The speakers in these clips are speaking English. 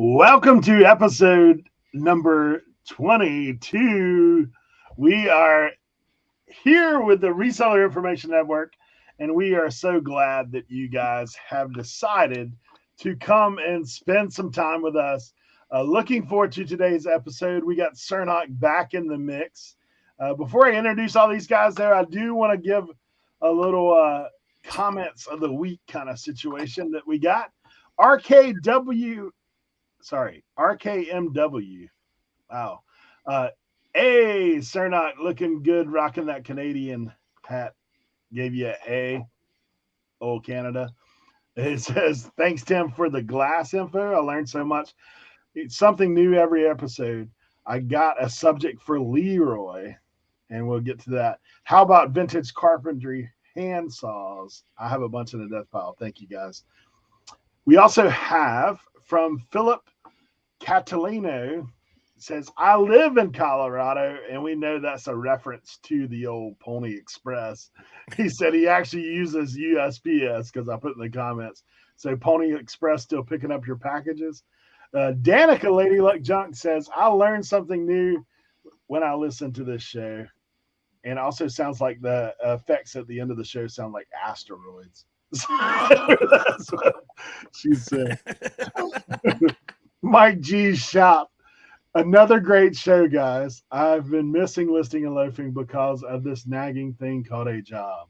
Welcome to episode number 22. We are here with the Reseller Information Network, and we are so glad that you guys have decided to come and spend some time with us. Looking forward to today's episode. We got Cernoch back in the mix. Before I introduce all these guys there, I do want to give a little comments of the week kind of situation that we got. RKW RKMW. Wow. A Cernoch looking good, rocking that Canadian hat. Gave you an A, old Canada. It says, thanks, Tim, for the glass info. I learned so much. It's something new every episode. I got a subject for Leroy, and we'll get to that. How about vintage carpentry hand saws? I have a bunch in the death pile. Thank you, guys. We also have from Philip Catalino. Says, I live in Colorado, and we know that's a reference to the old Pony Express. He said he actually uses USPS because I put in the comments. So Pony Express still picking up your packages. Danica Lady Luck Junk says, I learned something new when I listen to this show. And also sounds like the effects at the end of the show sound like asteroids. That's what she said. Mike G's shop. Another great show, guys. I've been missing listing and loafing because of this nagging thing called a job.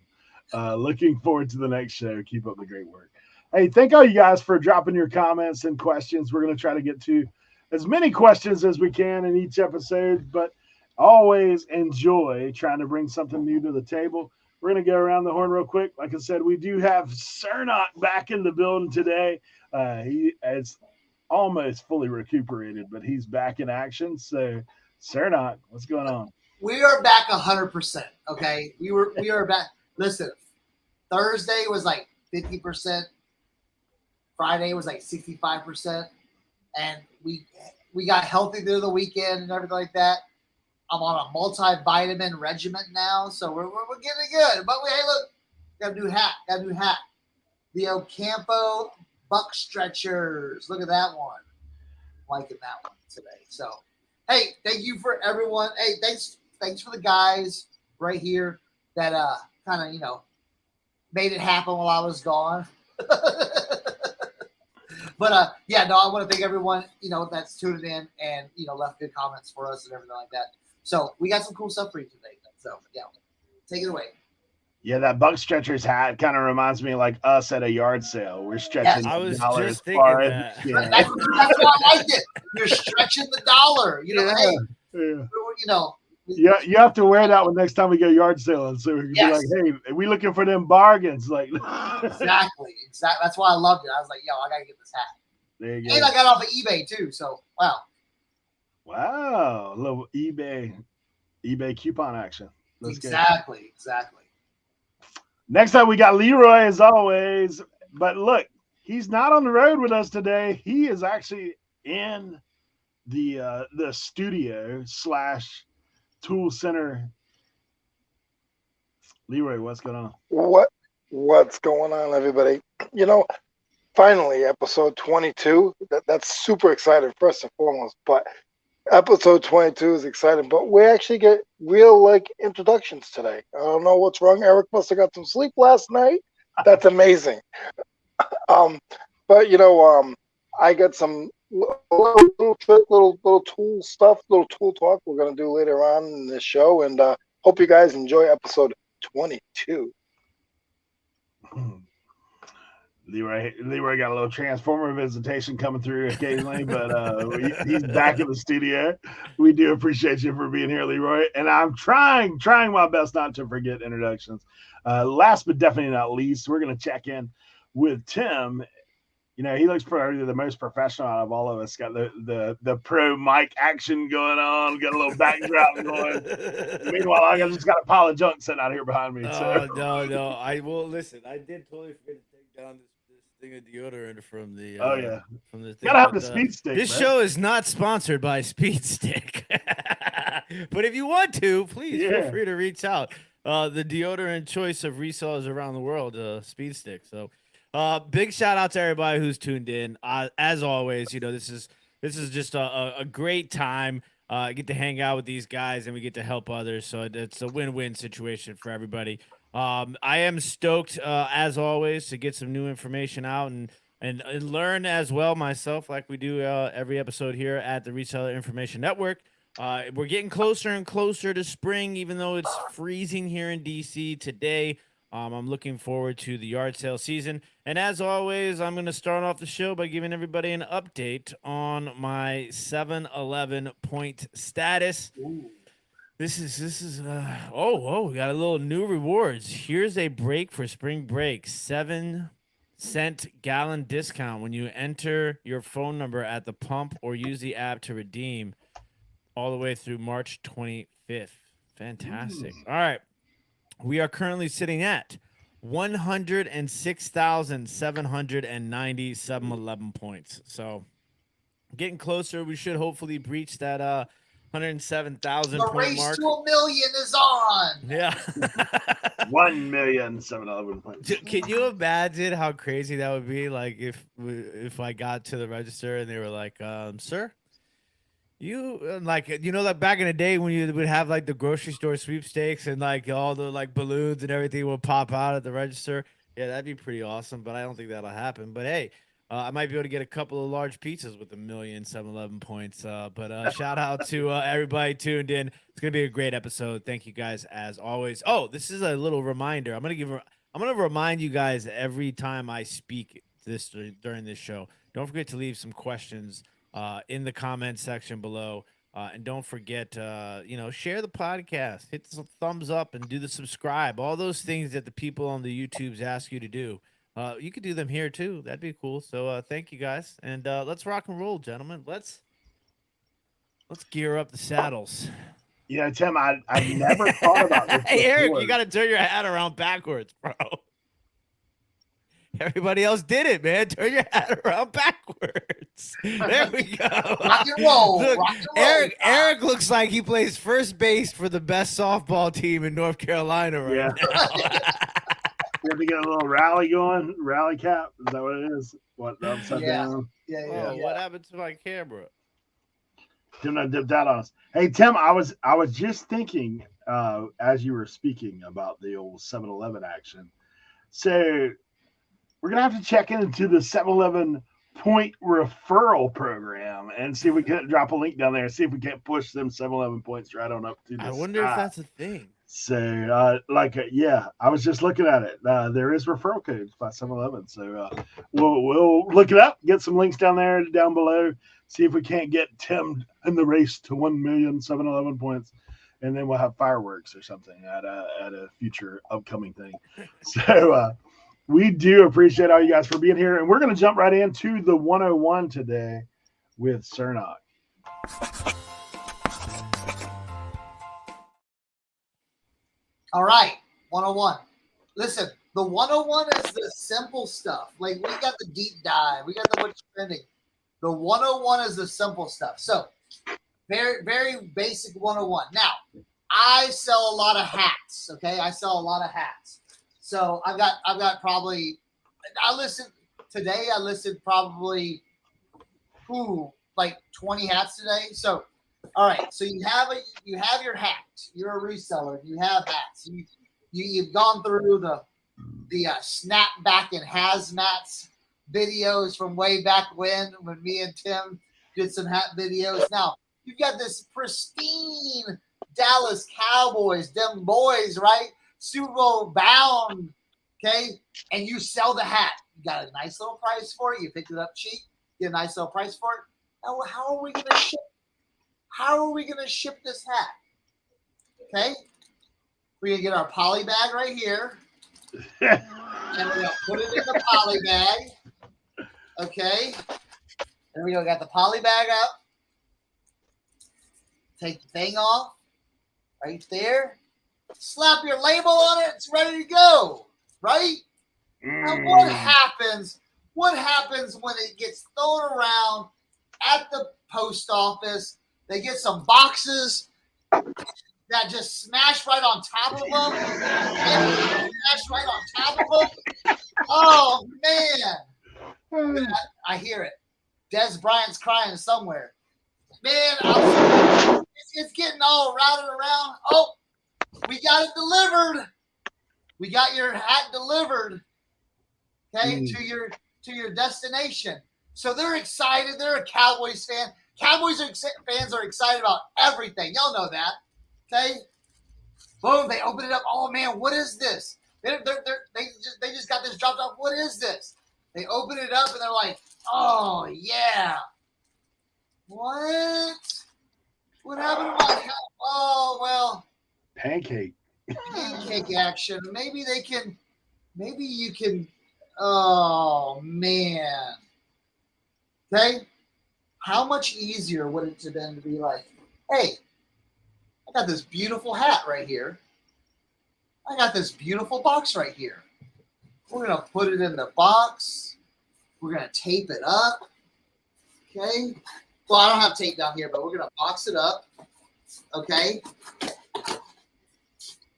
Looking forward to the next show. Keep up the great work. Hey, thank all you guys for dropping your comments and questions. We're going to try to get to as many questions as we can in each episode, but always enjoy trying to bring something new to the table. We're going to go around the horn real quick. Like I said, we do have Cernoch back in the building today. He is almost fully recuperated, but he's back in action. So, Cernoch, what's going on? We are back 100%. Okay, we are back. Listen, Thursday was like 50%. Friday was like 65%, and we got healthy through the weekend and everything like that. I'm on a multivitamin regimen now, so we're getting good. But hey, look, got a new hat. The Ocampo buck stretchers. Look at that one. I'm liking that one today. So, hey, thank you for everyone. Hey, thanks for the guys right here that kind of made it happen while I was gone. But yeah, no, I want to thank everyone that's tuning in and left good comments for us and everything like that. So we got some cool stuff for you today. So yeah, take it away. Yeah, that buck stretchers hat kind of reminds me like us at a yard sale. We're stretching I was dollars just thinking far that. That's why I like it. You're stretching the dollar. Yeah, you have to wear that one next time we go yard selling, so we can be like, "Hey, we looking for them bargains?" Like, exactly. That's why I loved it. I was like, "Yo, I gotta get this hat." There you go. And I got off of eBay too. So wow, a little eBay coupon action. Exactly. Next up, we got Leroy as always, but look, he's not on the road with us today. He is actually in the studio / tool center. Leroy, what's going on? What's going on, everybody? Finally, episode 22. That's super exciting, first and foremost. But episode 22 is exciting. But we actually get real introductions today. I don't know what's wrong. Eric must have got some sleep last night. That's amazing. But I got some little tool stuff, little tool talk we're gonna do later on in this show, and hope you guys enjoy episode 22. Leroy got a little transformer visitation coming through occasionally, but he's back in the studio. We do appreciate you for being here, Leroy, and I'm trying my best not to forget introductions. Last but definitely not least, we're going to check in with Tim. He looks probably the most professional out of all of us. Got the pro mic action going on, got a little backdrop going. Meanwhile, I just got a pile of junk sitting out here behind me. So. No. I will listen. I did totally forget to take down this thing of deodorant from the. From the thing. Gotta have the Speed Stick. This show is not sponsored by Speed Stick, but if you want to, please feel free to reach out. The deodorant choice of resellers around the world, Speed Stick. So. Big shout out to everybody who's tuned in. As always, this is this is just a great time. I get to hang out with these guys and we get to help others. So it's a win-win situation for everybody. I am stoked, as always, to get some new information out and learn as well myself, like we do every episode here at the Reseller Information Network. We're getting closer and closer to spring, even though it's freezing here in DC today. I'm looking forward to the yard sale season. And as always, I'm going to start off the show by giving everybody an update on my 7-Eleven point status. Ooh. This is we got a little new rewards. Here's a break for spring break. 7-cent gallon discount when you enter your phone number at the pump or use the app to redeem all the way through March 25th. Fantastic. All right. We are currently sitting at 106,790 7-Eleven points. So getting closer. We should hopefully breach that 107,000 point race mark. to $1 million is on. Yeah. 1 million 7-Eleven points. Can you imagine how crazy that would be? Like if I got to the register and they were like, sir, you like back in the day when you would have like the grocery store sweepstakes and like all the like balloons and everything would pop out at the register. Yeah, that'd be pretty awesome, but I don't think that'll happen. But hey, I might be able to get a couple of large pizzas with 1 million 7-Eleven points. But shout out to everybody tuned in. It's gonna be a great episode. Thank you guys as always. Oh, this is a little reminder. I'm gonna remind you guys every time I speak this during this show. Don't forget to leave some questions in the comment section below. And don't forget, share the podcast, hit the thumbs up and do the subscribe, all those things that the people on the YouTubes ask you to do. You could do them here too. That'd be cool. So thank you guys. And let's rock and roll, gentlemen. Let's gear up the saddles. Tim, I've never thought about this. Hey, Eric, you got to turn your hat around backwards, bro. Everybody else did it, man. Turn your hat around backwards. There we go. Rock and roll. Look, rock and roll. Eric looks like he plays first base for the best softball team in North Carolina right now. You have to get a little rally going, rally cap. Is that what it is? What, the upside down? Yeah. What happened to my camera? Tim, I dipped out on us. Hey, Tim, I was just thinking as you were speaking about the old 7-Eleven action. So we're going to have to check into the 7-Eleven point referral program and see if we can drop a link down there and see if we can't push them 7-Eleven points right on up to the I wonder if that's a thing. So, I was just looking at it. There is referral codes by 7-Eleven. So we'll look it up, get some links down below, see if we can't get Tim in the race to 1 million 7-Eleven points. And then we'll have fireworks or something at a future upcoming thing. So we do appreciate all you guys for being here. And we're going to jump right into the 101 today with Cernoch. All right, 101. Listen, the 101 is the simple stuff. Like, we got the deep dive. We got the what's trending. The 101 is the simple stuff. So, very, very basic 101. Now, I sell a lot of hats, okay? I sell a lot of hats. So, I've got probably, I listed probably, like 20 hats today. So, all right, so you have your hat. You're a reseller. You have hats. You've gone through the snapback and hazmats videos from way back when me and Tim did some hat videos. Now you've got this pristine Dallas Cowboys, them boys, right? Super Bowl bound, okay? And you sell the hat. You got a nice little price for it. You picked it up cheap. Get a nice little price for it. Now, how are we going to ship? How are we going to ship this hat? Okay. We're going to get our poly bag right here. And we're going to put it in the poly bag. Okay. There we go. Got the poly bag up. Take the thing off. Right there. Slap your label on it. It's ready to go. Right? Now, what happens? What happens when it gets thrown around at the post office? They get some boxes that just smash right on top of them. Smash right on top of them. Oh, man. I hear it. Des Bryant's crying somewhere. Man, it's getting all routed around. Oh, we got it delivered. We got your hat delivered. Okay, to your destination. So they're excited. They're a Cowboys fan. Fans are excited about everything. Y'all know that. Okay. Boom, they open it up. Oh man, what is this? They just got this dropped off. What is this? They open it up and they're like, oh yeah. What? What happened to my hat? Oh well. Pancake Action. Maybe you can. Oh man. Okay. How much easier would it have been to be like, hey, I got this beautiful hat right here. I got this beautiful box right here. We're going to put it in the box. We're going to tape it up. Okay. Well, I don't have tape down here, but we're going to box it up. Okay.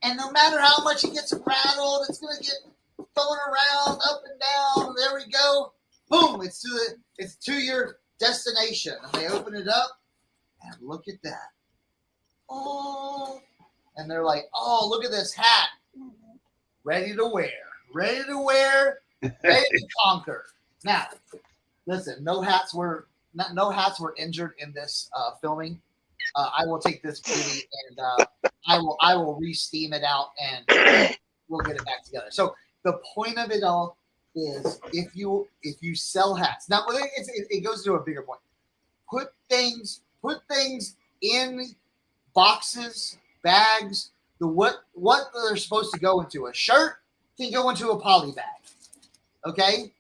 And no matter how much it gets rattled, it's going to get thrown around, up and down. There we go. Boom. It's to your destination. And they open it up and look at that. Oh, and they're like, oh, look at this hat. Ready to wear, ready to conquer. Now, listen, no hats were injured in this filming. I will take this beauty and I will re-steam it out and we'll get it back together. So the point of it all is if you sell hats. Now it goes to a bigger point. Put things in boxes, bags, what they're supposed to go into. A shirt can go into a poly bag. Okay?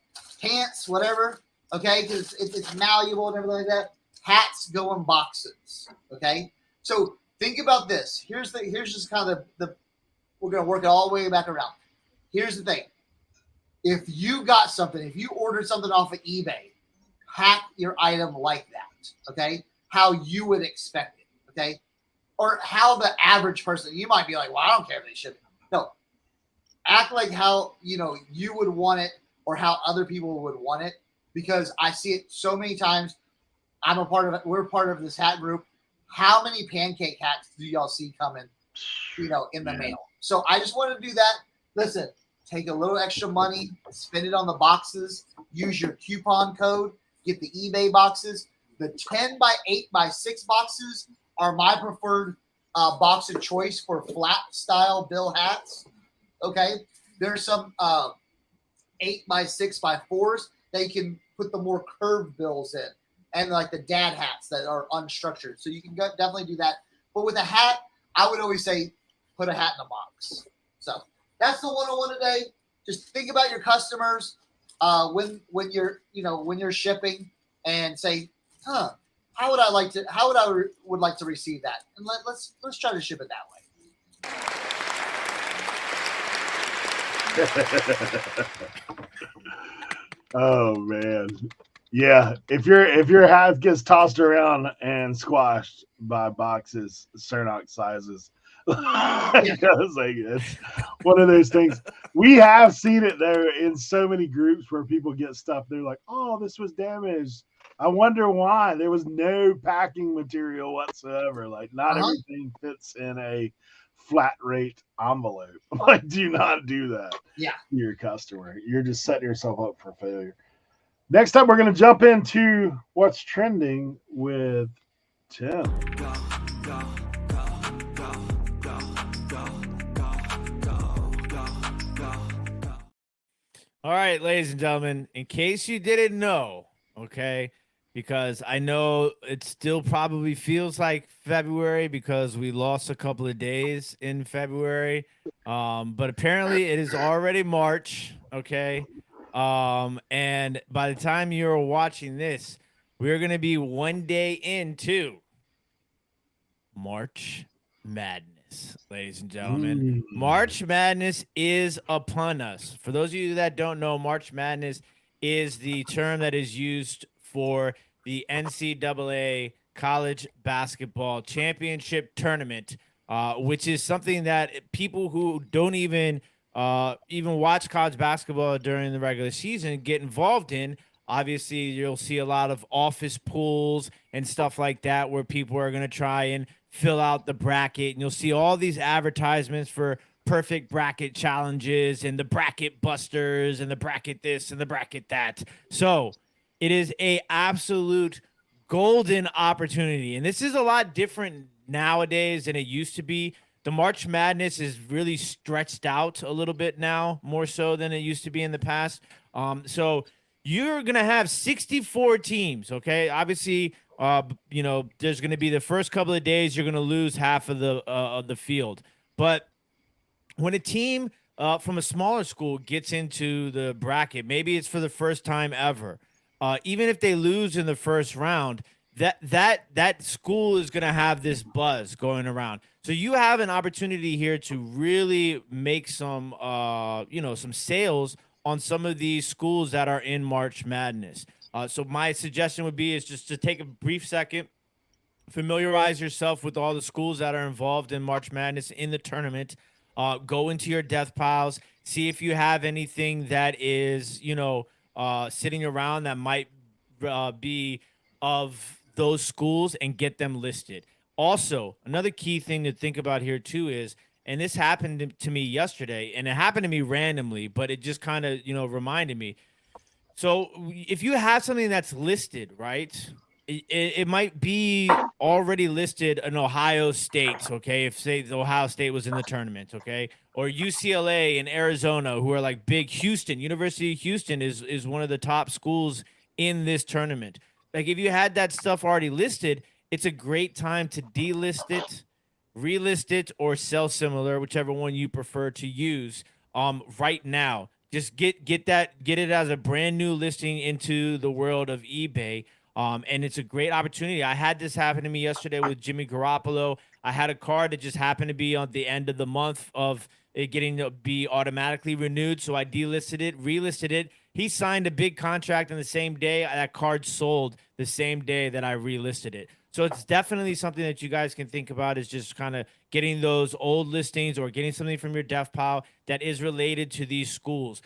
Pants, whatever. Okay, because it's malleable and everything like that. Hats go in boxes. Okay? So think about this. Here's just kind of the we're gonna work it all the way back around. Here's the thing. If you got something, if you ordered something off of eBay, hack your item like that, okay? How you would expect it, okay? Or how the average person, you might be like, well, I don't care if they ship it. No, act like how, you would want it or how other people would want it, because I see it so many times. We're part of this hat group. How many pancake hats do y'all see coming, in the mail? So I just want to do that. Listen, take a little extra money, spend it on the boxes, use your coupon code, get the eBay boxes. The 10 by 8 by 6 boxes are my preferred box of choice for flat style bill hats. Okay. There's some 8 by 6 by 4s that you can put the more curved bills in, and like the dad hats that are unstructured. So you can definitely do that. But with a hat, I would always say put a hat in a box. So that's the 101 today. Just think about your customers when you're shipping, and say, how would I like to receive that? And let's try to ship it that way. Oh man. Yeah. If your hat gets tossed around and squashed by boxes, Cernoch sizes, it's one of those things. We have seen it there in so many groups where people get stuff. They're like, oh, this was damaged. I wonder why. There was no packing material whatsoever. Like, not everything fits in a flat rate envelope. Like, do not do that to your customer. You're just setting yourself up for failure. Next up, we're going to jump into what's trending with Tim. All right, ladies and gentlemen, in case you didn't know, okay, because I know it still probably feels like February because we lost a couple of days in February, but apparently it is already March, okay, and by the time you're watching this, we're going to be one day into March Madness. Ladies and gentlemen, March Madness is upon us. For those of you that don't know, March Madness is the term that is used for the NCAA College Basketball Championship Tournament, which is something that people who don't even watch college basketball during the regular season get involved in Obviously, you'll see a lot of office pools and stuff like that where people are going to try and fill out the bracket. And you'll see all these advertisements for perfect bracket challenges and the bracket busters and the bracket this and the bracket that. So it is a absolute golden opportunity. And this is a lot different nowadays than it used to be. The March Madness is really stretched out a little bit now, more so than it used to be in the past. So you're going to have 64 teams, okay? Obviously, there's going to be the first couple of days you're going to lose half of the field. But when a team from a smaller school gets into the bracket, maybe it's for the first time ever, even if they lose in the first round, that school is going to have this buzz going around. So you have an opportunity here to really make some sales on some of these schools that are in March Madness. So my suggestion would be is just to take a brief second, familiarize yourself with all the schools that are involved in March Madness in the tournament. Go into your death piles, see if you have anything that is, sitting around that might be of those schools, and get them listed. Also, another key thing to think about here too is, and this happened to me yesterday, and it happened to me randomly, but it just kind of, reminded me. So if you have something that's listed, right, it might be already listed in Ohio State, okay, if say Ohio State was in the tournament, okay, or UCLA in Arizona, who are like big. University of Houston is one of the top schools in this tournament. Like if you had that stuff already listed, it's a great time to delist it, relist it, or sell similar, whichever one you prefer to use. Right now, just get it as a brand new listing into the world of eBay. And it's a great opportunity. I had this happen to me yesterday with Jimmy Garoppolo. I had a card that just happened to be on the end of the month of it getting to be automatically renewed. So I delisted it, relisted it. He signed a big contract on the same day. That card sold the same day that I relisted it. So it's definitely something that you guys can think about, is just kind of getting those old listings or getting something from your dev pile that is related to these schools.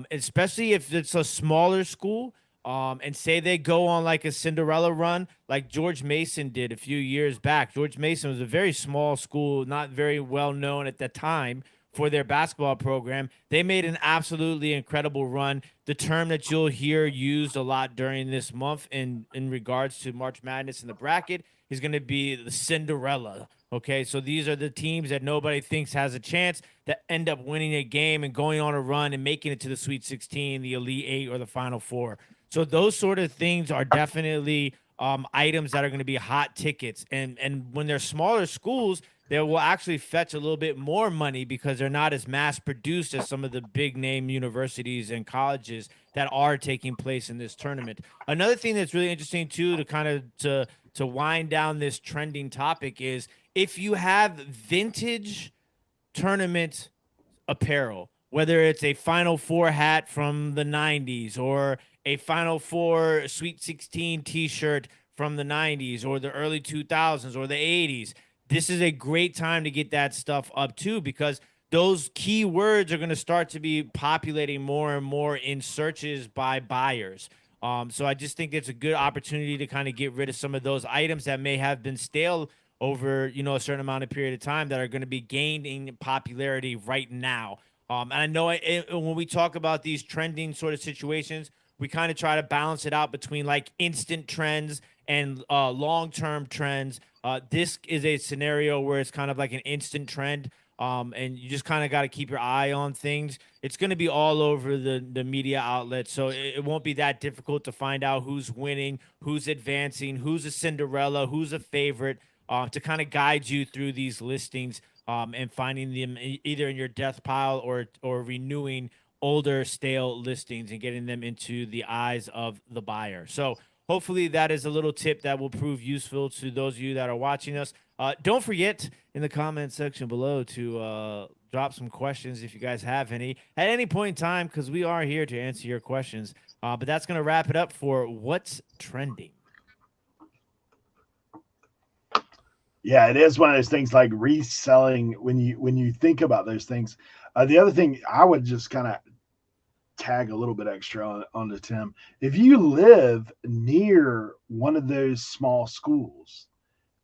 Especially if it's a smaller school, and say they go on like a Cinderella run, like George Mason did a few years back. George Mason was a very small school, not very well known at the time for their basketball program. They made an absolutely incredible run. The term that you'll hear used a lot during this month in regards to March Madness in the bracket is going to be the Cinderella. Okay, so these are the teams that nobody thinks has a chance that end up winning a game and going on a run and making it to the Sweet 16, the Elite Eight, or the Final Four. So those sort of things are definitely items that are going to be hot tickets. And when they're smaller schools, they will actually fetch a little bit more money because they're not as mass produced as some of the big name universities and colleges that are taking place in this tournament. Another thing that's really interesting too, to kind of to wind down this trending topic, is if you have vintage tournament apparel, whether it's a Final Four hat from the 90s or a Final Four Sweet 16 t-shirt from the 90s or the early 2000s or the 80s, this is a great time to get that stuff up too, because those keywords are going to start to be populating more and more in searches by buyers. So I just think it's a good opportunity to kind of get rid of some of those items that may have been stale over, a certain amount of period of time, that are going to be gaining popularity right now. And I know when we talk about these trending sort of situations, we kind of try to balance it out between like instant trends and long-term trends. This is a scenario where it's kind of like an instant trend, and you just kind of got to keep your eye on things. It's going to be all over the media outlets, so it won't be that difficult to find out who's winning, who's advancing, who's a Cinderella, who's a favorite, to kind of guide you through these listings, and finding them either in your death pile or renewing older stale listings and getting them into the eyes of the buyer. So hopefully that is a little tip that will prove useful to those of you that are watching us. Don't forget in the comment section below to drop some questions if you guys have any at any point in time, because we are here to answer your questions. But that's going to wrap it up for What's Trending. Yeah, it is one of those things like reselling when you think about those things. The other thing I would just kind of tag a little bit extra on the Tim. If you live near one of those small schools,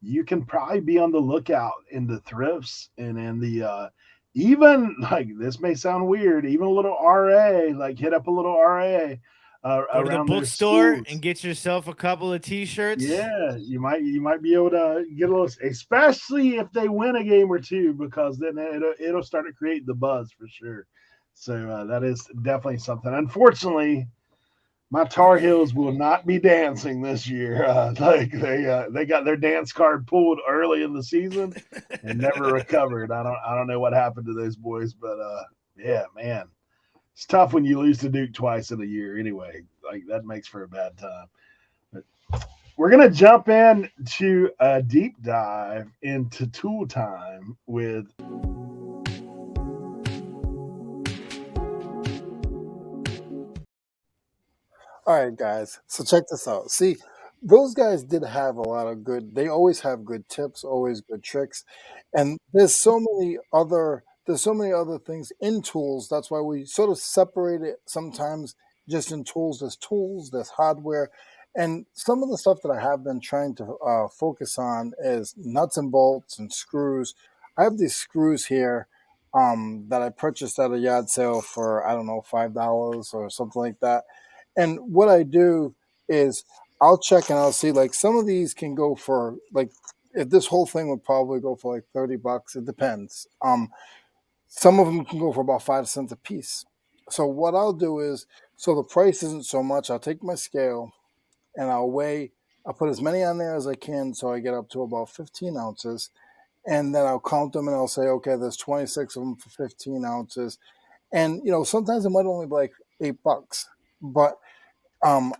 you can probably be on the lookout in the thrifts and in the even like this may sound weird, even a little RA, like hit up a little RA Go to the around those bookstore schools. and get yourself a couple of T-shirts. Yeah, you might be able to get a little, especially if they win a game or two, because then it'll start to create the buzz for sure. So that is definitely something. Unfortunately, my Tar Heels will not be dancing this year. Like they got their dance card pulled early in the season and never recovered. I don't know what happened to those boys, but yeah, man, it's tough when you lose to Duke twice in a year. Anyway, like that makes for a bad time. But we're gonna jump in to a deep dive into tool time with. All right, guys. So check this out. See, those guys did have a lot of good. They always have good tips, always good tricks, and there's so many other things in tools. That's why we sort of separate it sometimes just in tools. There's tools, there's hardware, and some of the stuff that I have been trying to focus on is nuts and bolts and screws. I have these screws here that I purchased at a yard sale for I don't know $5 or something like that. And what I do is I'll check and I'll see like some of these can go for like if this whole thing would probably go for like $30. It depends. Some of them can go for about 5 cents a piece. So what I'll do is so the price isn't so much. I'll take my scale and I'll weigh. I'll put as many on there as I can so I get up to about 15 ounces. And then I'll count them and I'll say, okay, there's 26 of them for 15 ounces. And sometimes it might only be like $8, but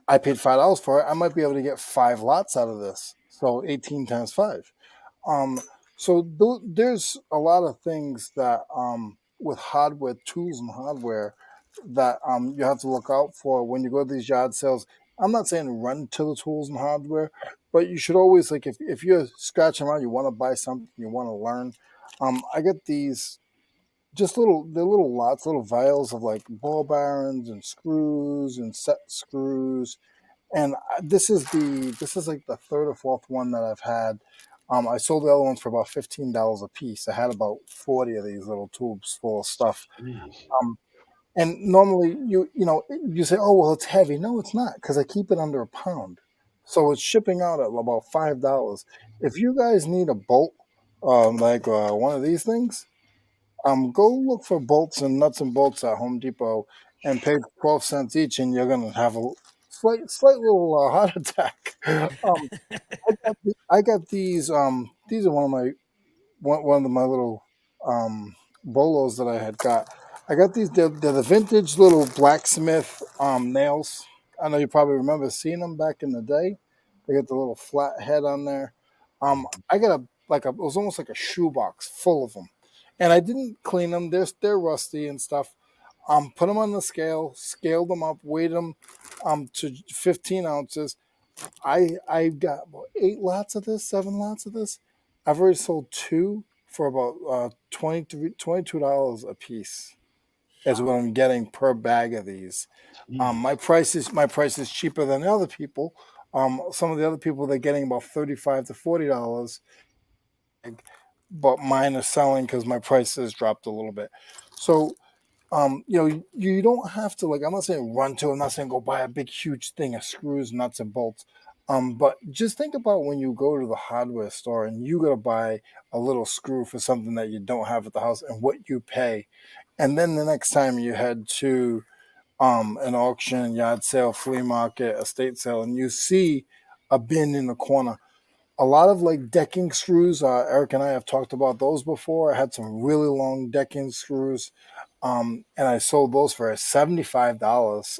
I paid $5 for it. I might be able to get 5 lots out of this. So 18 times 5. Um, there's a lot of things that with hardware, tools and hardware that you have to look out for when you go to these yard sales. I'm not saying run to the tools and hardware, but you should always like if you're scratching around, you want to buy something, you want to learn. I get these just they're little lots, little vials of like ball bearings and screws and set screws. And this is like the third or fourth one that I've had. I sold the other ones for about $15 a piece. I had about 40 of these little tubes full of stuff. Jeez. And normally you say, oh well, it's heavy. No, it's not because I keep it under a pound. So it's shipping out at about $5. If you guys need a bolt, one of these things, go look for bolts and nuts and bolts at Home Depot and pay 12 cents each, and you're gonna have a slight little heart attack. I got these. These are one of my little bolos that I had got. I got these. They're the vintage little blacksmith nails. I know you probably remember seeing them back in the day. They got the little flat head on there. I got it was almost like a shoebox full of them, and I didn't clean them. They're rusty and stuff. Put them on the scale, scaled them up, weighed them to 15 ounces. I got about 8 lots of this, 7 lots of this. I've already sold two for about $22 a piece. Is what I'm getting per bag of these. My price is cheaper than the other people. Some of the other people they're getting about $35 to $40, but mine are selling because my price has dropped a little bit. So you don't have to I'm not saying run to. I'm not saying go buy a big huge thing of screws, nuts, and bolts. But just think about when you go to the hardware store and you got to buy a little screw for something that you don't have at the house and what you pay. And then the next time you head to an auction, yard sale, flea market, estate sale, and you see a bin in the corner. A lot of decking screws. Eric and I have talked about those before. I had some really long decking screws, and I sold those for $75.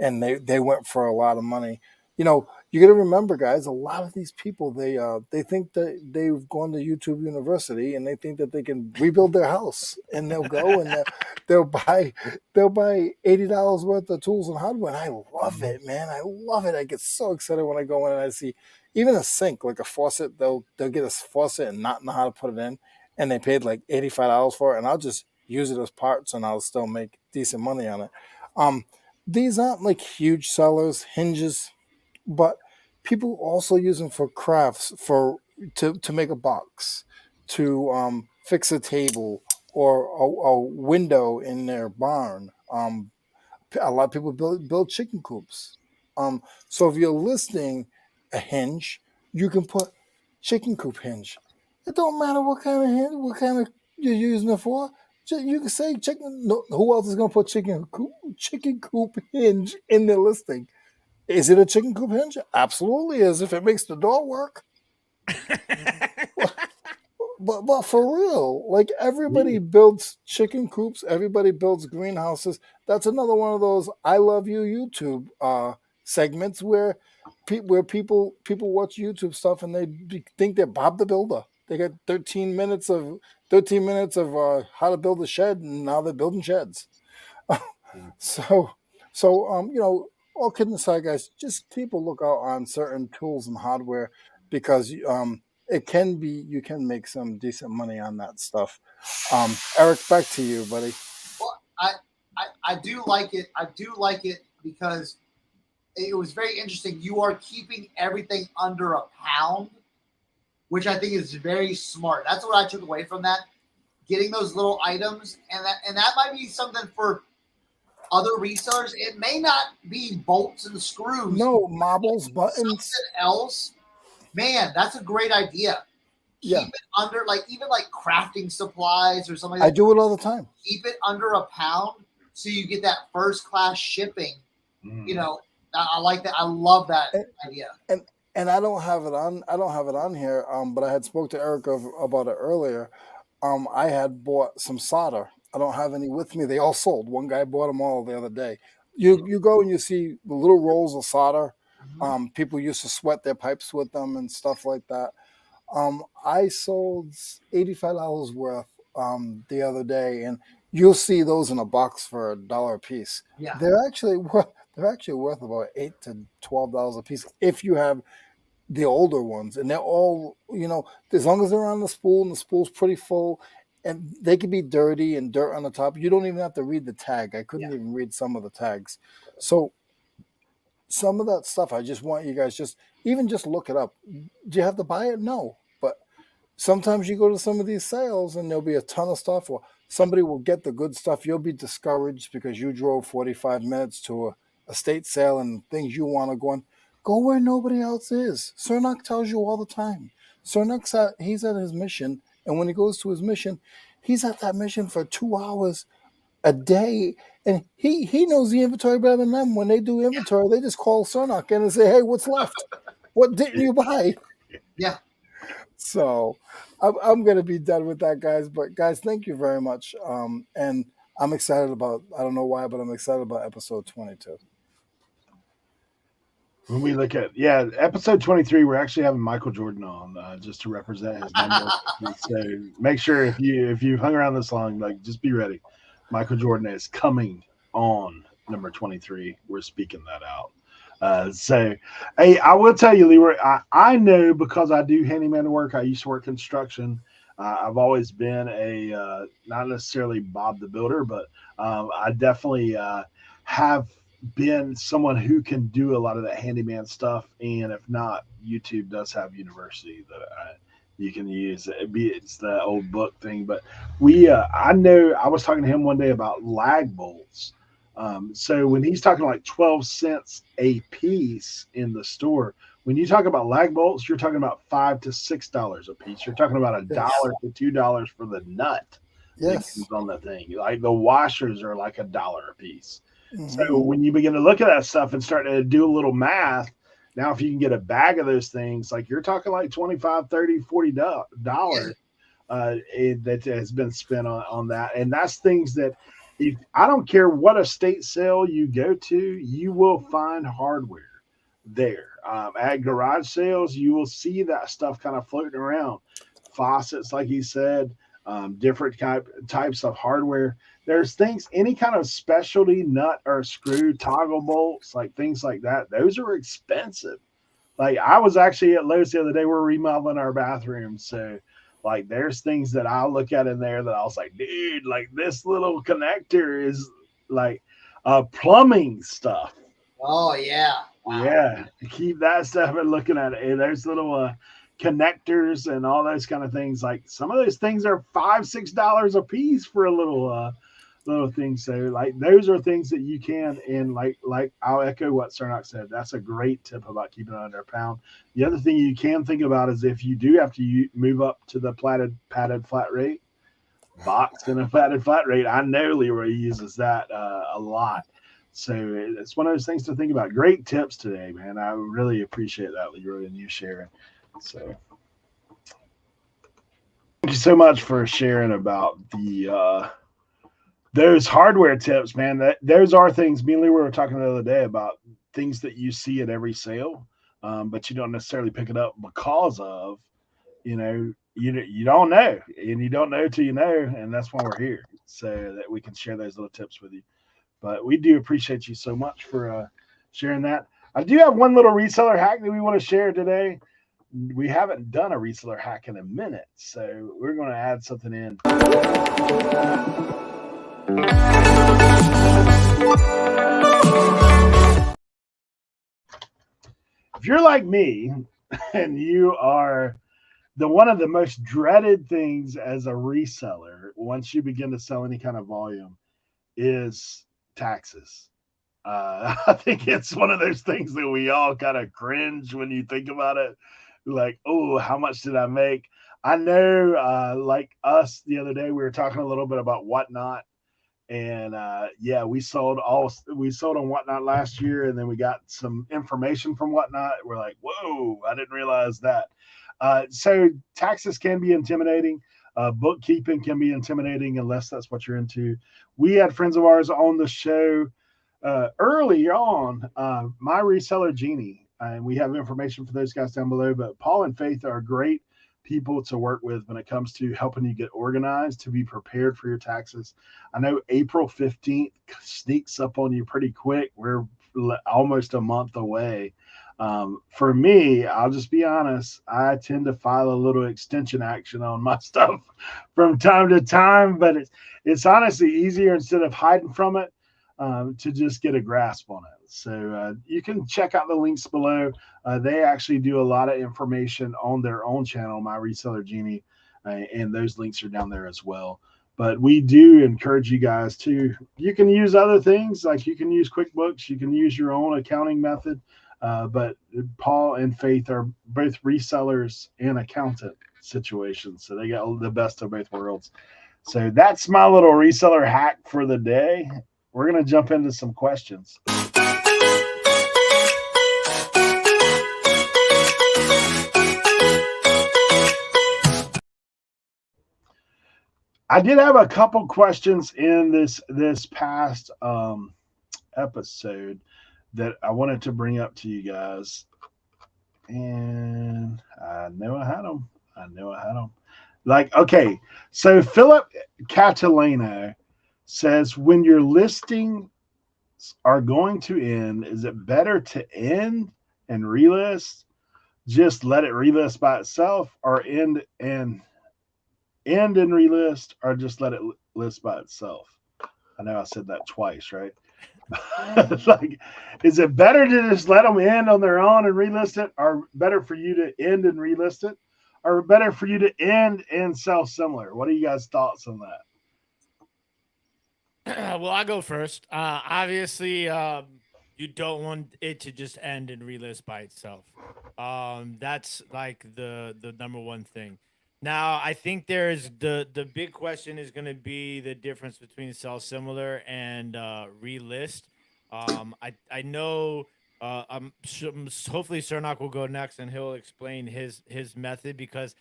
And they went for a lot of money. You got to remember, guys. A lot of these people they think that they've gone to YouTube University and they think that they can rebuild their house, and they'll go and they'll buy $80 worth of tools and hardware. And I love it, man. I love it. I get so excited when I go in and I see even a sink, like a faucet. They'll get a faucet and not know how to put it in, and they paid like $85 for it, and I'll just use it as parts and I'll still make decent money on it. These aren't like huge sellers, hinges, but people also use them for crafts, to make a box, to fix a table or a window in their barn. A lot of people build chicken coops. So if you're listing a hinge, you can put chicken coop hinge. It don't matter what kind of hinge, what kind of you're using it for. You can say chicken. No, who else is gonna put chicken coop hinge in their listing? Is it a chicken coop hinge? Absolutely is, if it makes the door work. But for real, like everybody builds chicken coops, everybody builds greenhouses. That's another one of those "I love you" YouTube segments where people watch YouTube stuff and think they're Bob the Builder. They got 13 minutes of how to build a shed, and now they're building sheds. So, all kidding aside, guys, just keep a lookout on certain tools and hardware because you can make some decent money on that stuff. Eric, back to you, buddy. Well, I do like it. I do like it because it was very interesting. You are keeping everything under a pound, which I think is very smart. That's what I took away from that. Getting those little items, and that might be something for other resellers. It may not be bolts and screws. No, marbles, buttons. Something else. Man, that's a great idea. Keep it under, even crafting supplies or something like that. I do it all the time. Keep it under a pound so you get that first class shipping. I like that. I love that idea. And I don't have it on here. But I had spoke to Eric about it earlier. I had bought some solder. I don't have any with me. They all sold. One guy bought them all the other day. You go and you see the little rolls of solder. People used to sweat their pipes with them and stuff like that. I sold $85 worth the other day, and you'll see those in a box for $1 a piece. Yeah. They're actually worth about $8 to $12 a piece if you have the older ones, and they're all, as long as they're on the spool and the spool's pretty full, and they could be dirty and dirt on the top. You don't even have to read the tag. I couldn't even read some of the tags. So some of that stuff, I just want you guys just look it up. Do you have to buy it? No. But sometimes you go to some of these sales and there'll be a ton of stuff, or somebody will get the good stuff. You'll be discouraged because you drove 45 minutes to a state sale and things you want to go where nobody else is. Cernoch tells you all the time. Cernoch, he's at his mission, and when he goes to his mission, he's at that mission for 2 hours a day, and he knows the inventory better than them. When they do inventory, they just call Cernoch in and say, "Hey, what's left? What didn't you buy?" Yeah. So I'm going to be done with that, guys. But guys, thank you very much. And I'm excited about, I don't know why, but I'm excited about episode 22. When we look at episode 23, we're actually having Michael Jordan on just to represent his number. So make sure if you've hung around this long, just be ready. Michael Jordan is coming on number 23. We're speaking that out. So, hey, I will tell you, Leroy, I know because I do handyman work. I used to work construction. I've always been a not necessarily Bob the Builder, but I definitely have been someone who can do a lot of that handyman stuff. And if not, YouTube does have university that you can use. It's the old book thing, but I know I was talking to him one day about lag bolts. So when he's talking like 12 cents a piece in the store, when you talk about lag bolts, you're talking about $5 to $6 a piece. You're talking about $1 to $2 for the nut. Yes. On the thing, like the washers are like $1 a piece. Mm-hmm. So when you begin to look at that stuff and start to do a little math, now if you can get a bag of those things, like you're talking like $25, $30, $40 that has been spent on that. And that's things that I don't care what estate sale you go to, you will find hardware there. At garage sales, you will see that stuff kind of floating around. Faucets, like he said, different types of hardware. There's things, any kind of specialty nut or screw, toggle bolts, like things like that. Those are expensive. Like I was actually at Lowe's the other day. We're remodeling our bathroom. So like there's things that I'll look at in there that I was like, dude, like this little connector is like Plumbing stuff. Oh yeah. Wow. Yeah, keep that stuff and looking at it. Hey, there's little connectors and all those kind of things. Like some of those things are $5-6 a piece for a little thing. So like those are things that you can, and like I'll echo what Cernoch said. That's a great tip about keeping it under a pound. The other thing you can think about is if you do have to move up to the padded flat rate, box and a padded flat rate. I know Leroy uses that a lot. So it's one of those things to think about. Great tips today, man. I really appreciate that, Leroy, and you sharing. So thank you so much for sharing about the those hardware tips, man. Those are things. Me and Leroy were talking the other day about things that you see at every sale, but you don't necessarily pick it up because of, you don't know, and you don't know till you know, and that's why we're here, so that we can share those little tips with you. But we do appreciate you so much for sharing that. I do have one little reseller hack that we want to share today. We haven't done a reseller hack in a minute, so we're going to add something in. If you're like me and you are one of the most dreaded things as a reseller once you begin to sell any kind of volume is taxes. I think it's one of those things that we all kind of cringe when you think about it. Like, oh, how much did I make? I know, like us the other day, we were talking a little bit about Whatnot, and yeah, we sold on Whatnot last year, and then we got some information from Whatnot. We're like, whoa, I didn't realize that. So taxes can be intimidating. Bookkeeping can be intimidating unless that's what you're into. We had friends of ours on the show early on, my Reseller Genie, and we have information for those guys down below. But Paul and Faith are great people to work with when it comes to helping you get organized, to be prepared for your taxes. I know April 15th sneaks up on you pretty quick. We're almost a month away. For me, I'll just be honest, I tend to file a little extension action on my stuff from time to time, but it's honestly easier instead of hiding from it to just get a grasp on it. So you can check out the links below. They actually do a lot of information on their own channel, My Reseller Genie, and those links are down there as well. But we do encourage you guys you can use other things, like you can use QuickBooks, you can use your own accounting method. But Paul and Faith are both resellers and accountant situations. So they got the best of both worlds. So that's my little reseller hack for the day. We're going to jump into some questions. I did have a couple questions in this past episode that I wanted to bring up to you guys. And I know I had them. Like, okay, so Philip Catalano says, when your listings are going to end, is it better to end and relist, just let it relist by itself, or end and relist, or just let it list by itself? I know I said that twice, right? Like, is it better to just let them end on their own and relist it, or better for you to end and relist it, or better for you to end and sell similar? What are you guys' thoughts on that? Well, I'll go first. Obviously, you don't want it to just end and relist by itself. That's like the number one thing. Now, I think there's the big question is going to be the difference between sell similar and relist. I know. Hopefully Cernoch will go next and he'll explain his method, because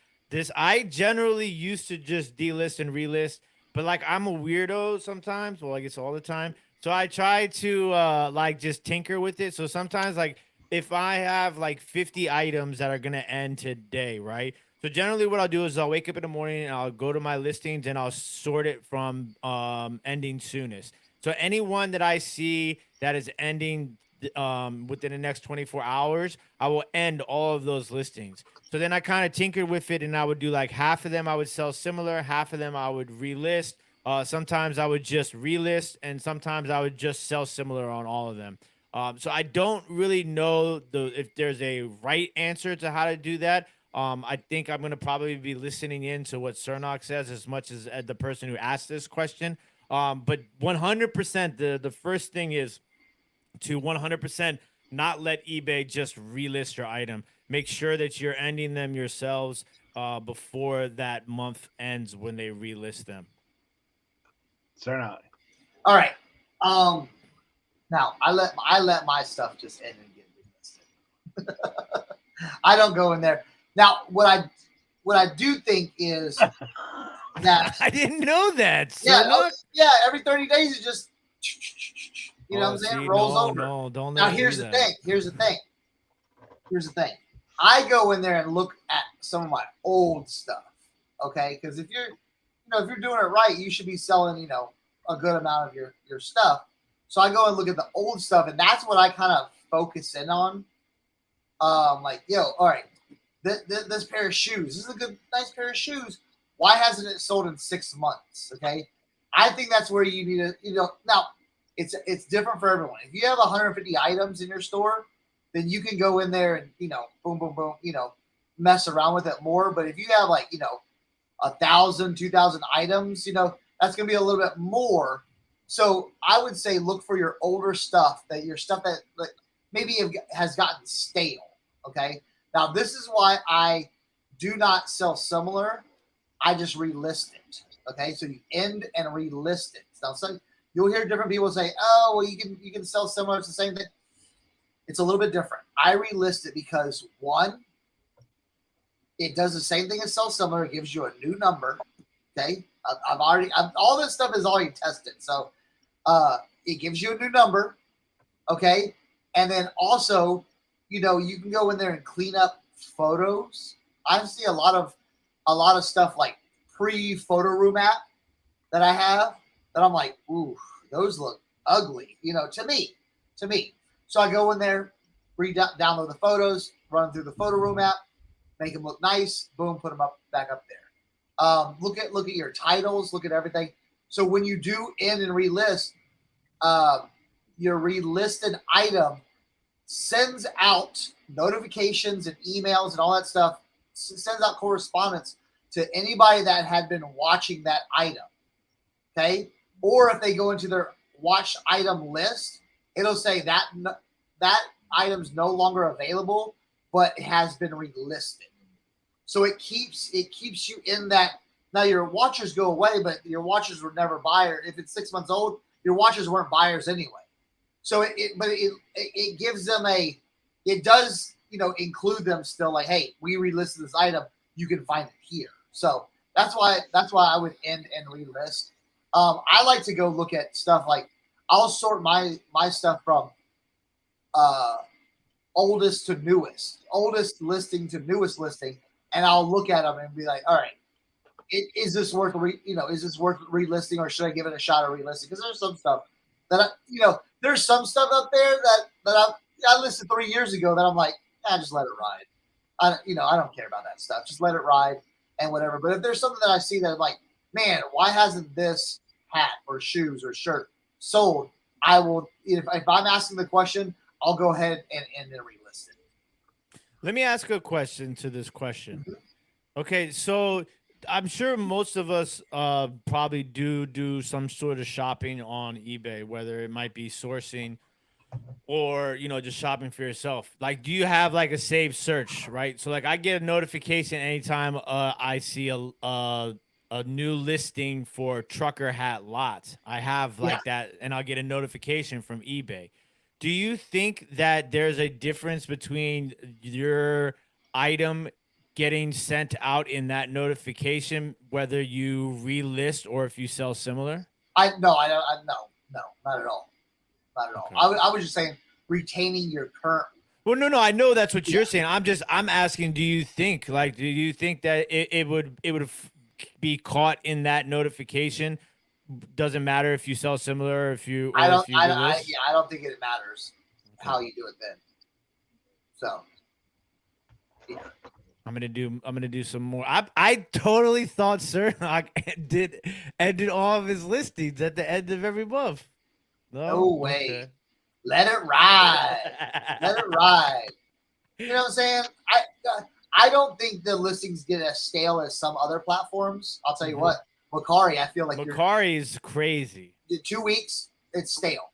I generally used to just delist and relist, but like I'm a weirdo sometimes. Well, I guess all the time. So I try to like just tinker with it. So sometimes, like, if I have like 50 items that are gonna end today, right? So generally what I'll do is I'll wake up in the morning and I'll go to my listings and I'll sort it from ending soonest. So anyone that I see that is ending within the next 24 hours, I will end all of those listings. So then I kind of tinkered with it, and I would do like half of them I would sell similar, half of them I would relist, Sometimes I would just relist, and sometimes I would just sell similar on all of them. So I don't really know if there's a right answer to how to do that. I think I'm gonna probably be listening in to what Cernoch says as much as the person who asked this question. But 100%, the first thing is to 100% not let eBay just relist your item. Make sure that you're ending them yourselves before that month ends when they relist them. Cernoch. All right. Now I let my stuff just end and get relisted. I don't go in there. Now what I do think is that I didn't know that. yeah, Cernoch? yeah, every 30 days it just you know what I'm saying? See, Rolls no, over. no, don't let Now it do here's the that. thing. Here's the thing. Here's the thing. I go in there and look at some of my old stuff. Okay, because if you're doing it right, you should be selling, a good amount of your stuff. So I go and look at the old stuff, and that's what I kind of focus in on. Like, all right, this pair of shoes. This is a nice pair of shoes. Why hasn't it sold in 6 months? Okay, I think that's where you need to, now it's different for everyone. If you have 150 items in your store, then you can go in there and boom, boom, boom, mess around with it more. But if you have 1,000, 2,000 items, that's gonna be a little bit more. So I would say look for your older stuff, your stuff that maybe has gotten stale. Okay. Now this is why I do not sell similar. I just relist it. Okay. So you end and relist it. Now you'll hear different people say, "Oh, well, you can sell similar. It's the same thing." It's a little bit different. I relist it because one, it does the same thing as sell similar. It gives you a new number. Okay. All this stuff is already tested. So it gives you a new number. Okay. And then also, you can go in there and clean up photos. I see a lot of stuff like pre-photo room app that I have that I'm like, ooh, those look ugly, to me. So I go in there, download the photos, run through the photo room app, make them look nice, boom, put them back up there. Look at your titles, look at everything. So when you do end and relist, your relisted item sends out notifications and emails and all that stuff, sends out correspondence to anybody that had been watching that item. Okay. Or if they go into their watched item list, it'll say that item's no longer available, but it has been relisted. So it keeps you in that. Now your watchers go away, but your watchers were never buyers. If it's 6 months old, your watchers weren't buyers anyway. So it gives them it does, include them still, like, hey, we relisted this item. You can find it here. So that's why I would end and relist. I like to go look at stuff like I'll sort my stuff from oldest to newest, oldest listing to newest listing, and I'll look at them and be like, all right, is this worth relisting, or should I give it a shot of relisting? Because there's some stuff that there's some stuff up there that I listed 3 years ago that I'm like, just let it ride. I don't care about that stuff. Just let it ride and whatever. But if there's something that I see that I'm like, man, why hasn't this hat or shoes or shirt sold? I will, if I'm asking the question, I'll go ahead and then relist it. Let me ask a question to this question. Okay, so I'm sure most of us probably do some sort of shopping on eBay, whether it might be sourcing or just shopping for yourself. Like, do you have like a saved search, right? So like I get a notification anytime I see a new listing for trucker hat lot. I have like that, and I'll get a notification from eBay. Do you think that there's a difference between your item getting sent out in that notification, whether you relist or if you sell similar? No, not at all. Not at all. Okay. I was just saying retaining your current. Well, no, I know that's what you're saying. I'm asking, do you think that it would be caught in that notification? Doesn't matter if you sell similar, if you I don't think it matters how you do it then. So. Yeah. I'm gonna do some more. I totally thought Cernoch ended all of his listings at the end of every month. No way. Okay. Let it ride. Let it ride. You know what I'm saying? I don't think the listings get as stale as some other platforms. I'll tell you what, Macari, I feel like Macari is crazy. 2 weeks, it's stale.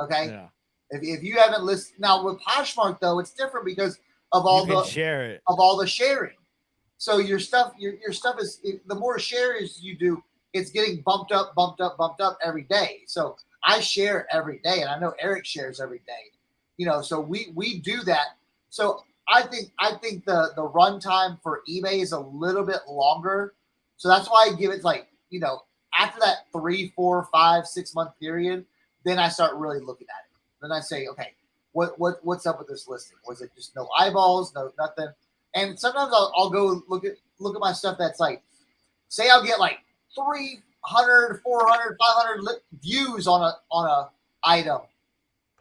Okay. Yeah. If you haven't listed now with Poshmark though, it's different because of all the sharing. So your stuff is the more shares you do, it's getting bumped up every day. So I share every day, and I know Eric shares every day. You know, so we do that. So I think the runtime for eBay is a little bit longer. So that's why I give it like, you know, after that 3, 4, 5, 6 month period, then I start really looking at it. Then I say, okay, what's up with this listing? Was it just no eyeballs, no nothing? And sometimes I'll go look at my stuff that's like, say I'll get like 300, 400, 500 views on a item.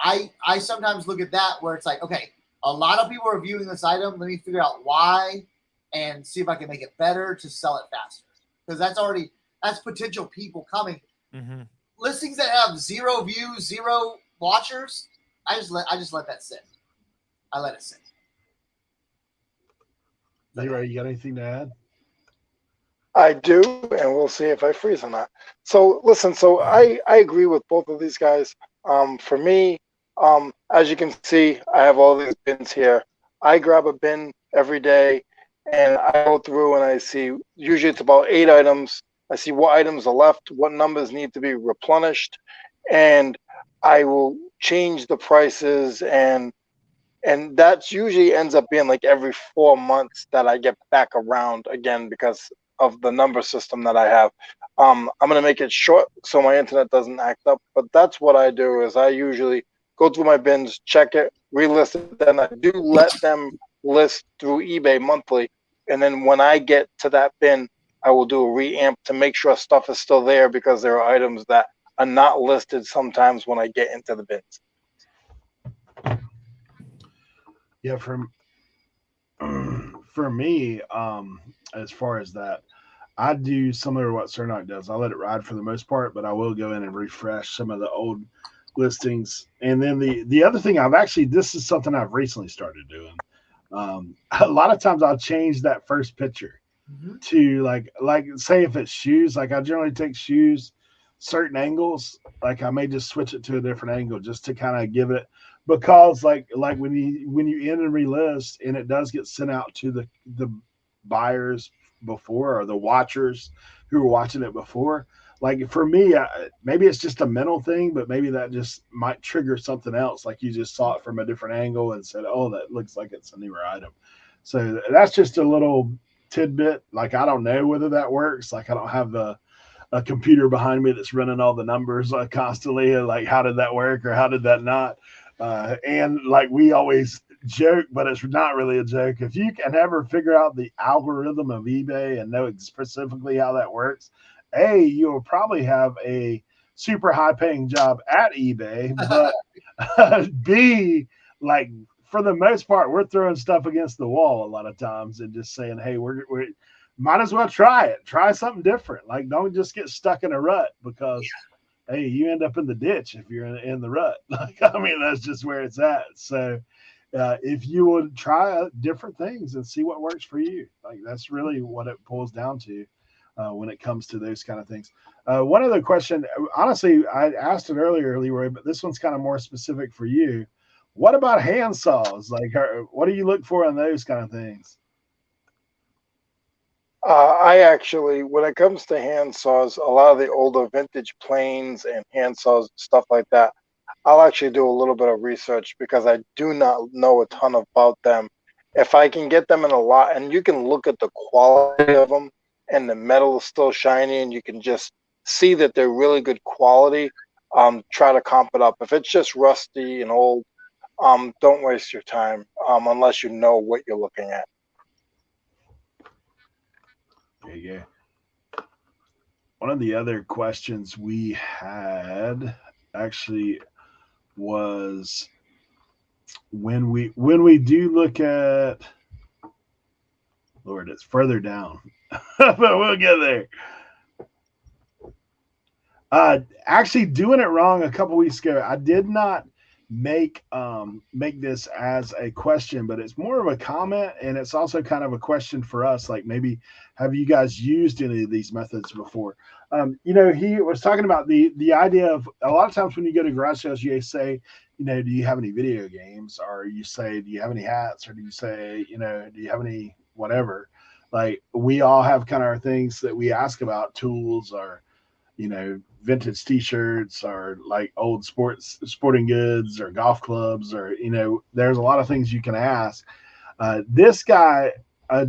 I sometimes look at that where it's like, okay, a lot of people are viewing this item. Let me figure out why and see if I can make it better to sell it faster. Because that's potential people coming. Mm-hmm. Listings that have 0 views, 0 watchers, I just let that sit. I let it sit. Leroy, you got anything to add? I do, and we'll see if I freeze or not. So listen, so I agree with both of these guys. For me, as you can see, I have all these bins here. I grab a bin every day, and I go through and I see, usually it's about 8 items. I see what items are left, what numbers need to be replenished, and I will change the prices, and that usually ends up being like every 4 months that I get back around again because of the number system that I have. I'm gonna make it short so my internet doesn't act up, but that's what I do. Is I usually go through my bins, check it, relist it, then I do let them list through eBay monthly, and then when I get to that bin, I will do a reamp to make sure stuff is still there because there are items that are not listed sometimes when I get into the bins. Yeah, for me, as far as that, I do similar to what Cernoch does. I let it ride for the most part, but I will go in and refresh some of the old listings. And then the other thing this is something I've recently started doing. A lot of times I'll change that first picture to like say if it's shoes, like I generally take shoes certain angles, like I may just switch it to a different angle just to kind of give it, because like when you end and relist and it does get sent out to the buyers before, or the watchers who were watching it before, like for me, maybe it's just a mental thing, but maybe that just might trigger something else, like you just saw it from a different angle and said, oh, that looks like it's a newer item. So that's just a little tidbit. Like I don't know whether that works. Like I don't have a computer behind me that's running all the numbers constantly, and like how did that work or how did that not. And like we always joke, but it's not really a joke. If you can ever figure out the algorithm of eBay and know specifically how that works, A, you'll probably have a super high paying job at eBay, but B, like for the most part, we're throwing stuff against the wall a lot of times and just saying, hey, we're might as well try it. Try something different. Like don't just get stuck in a rut because hey, you end up in the ditch if you're in the rut. Like I mean, that's just where it's at. So if you would try different things and see what works for you, like that's really what it boils down to when it comes to those kind of things. One other question, honestly, I asked it earlier, Leroy, but this one's kind of more specific for you. What about hand saws? Like, what do you look for in those kind of things? I actually, when it comes to hand saws, a lot of the older vintage planes and hand saws, stuff like that, I'll actually do a little bit of research because I do not know a ton about them. If I can get them in a lot, and you can look at the quality of them, and the metal is still shiny, and you can just see that they're really good quality, try to comp it up. If it's just rusty and old, don't waste your time unless you know what you're looking at. There you go. One of the other questions we had actually was when we do look at Lord, it's further down, but we'll get there. Actually, doing it wrong a couple weeks ago. I did not make this as a question, but it's more of a comment, and it's also kind of a question for us. Like maybe have you guys used any of these methods before? He was talking about the idea of a lot of times when you go to garage sales, you say, do you have any video games, or you say, do you have any hats, or do you say, do you have any whatever? Like we all have kind of our things that we ask about, tools or vintage t-shirts or like old sporting goods or golf clubs, or there's a lot of things you can ask. This guy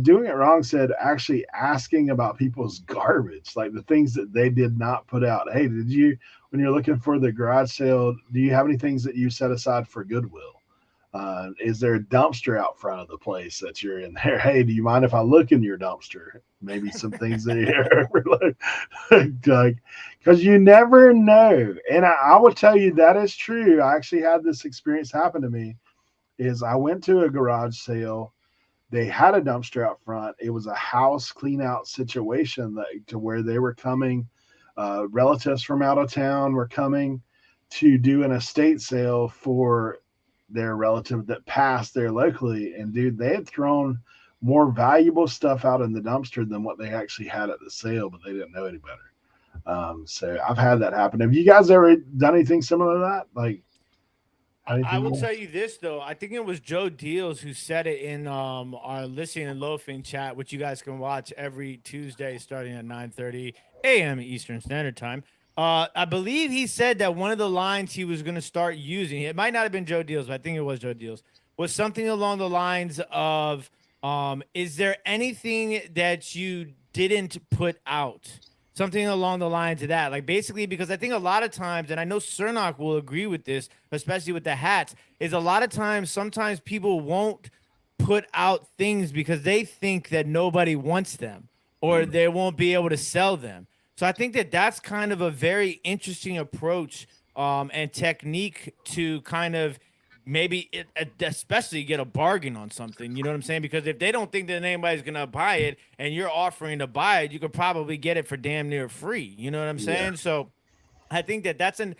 doing it wrong said actually asking about people's garbage, like the things that they did not put out. Hey, did you, when you're looking for the garage sale, do you have any things that you set aside for Goodwill? Is there a dumpster out front of the place that you're in there? Hey, do you mind if I look in your dumpster? Maybe some things that you like, because you never know. And I will tell you that is true. I actually had this experience happen to me. Is I went to a garage sale. They had a dumpster out front. It was a house clean out situation to where they were coming. Relatives from out of town were coming to do an estate sale for their relative that passed there locally. And dude, they had thrown more valuable stuff out in the dumpster than what they actually had at the sale, but they didn't know any better. So I've had that happen. Have you guys ever done anything similar to that? Like, I will tell you this though. I think it was Joe Deals who said it in our listening and loafing chat, which you guys can watch every Tuesday starting at 9:30 a.m. Eastern Standard Time. I believe he said that one of the lines he was going to start using, it might not have been Joe Deals, but I think it was Joe Deals, was something along the lines of, is there anything that you didn't put out? Something along the lines of that. Like basically, because I think a lot of times, and I know Cernoch will agree with this, especially with the hats, is a lot of times, sometimes people won't put out things because they think that nobody wants them or they won't be able to sell them. So I think that that's kind of a very interesting approach and technique to kind of maybe especially get a bargain on something. You know what I'm saying? Because if they don't think that anybody's gonna buy it and you're offering to buy it, you could probably get it for damn near free. You know what I'm saying? So I think that that's an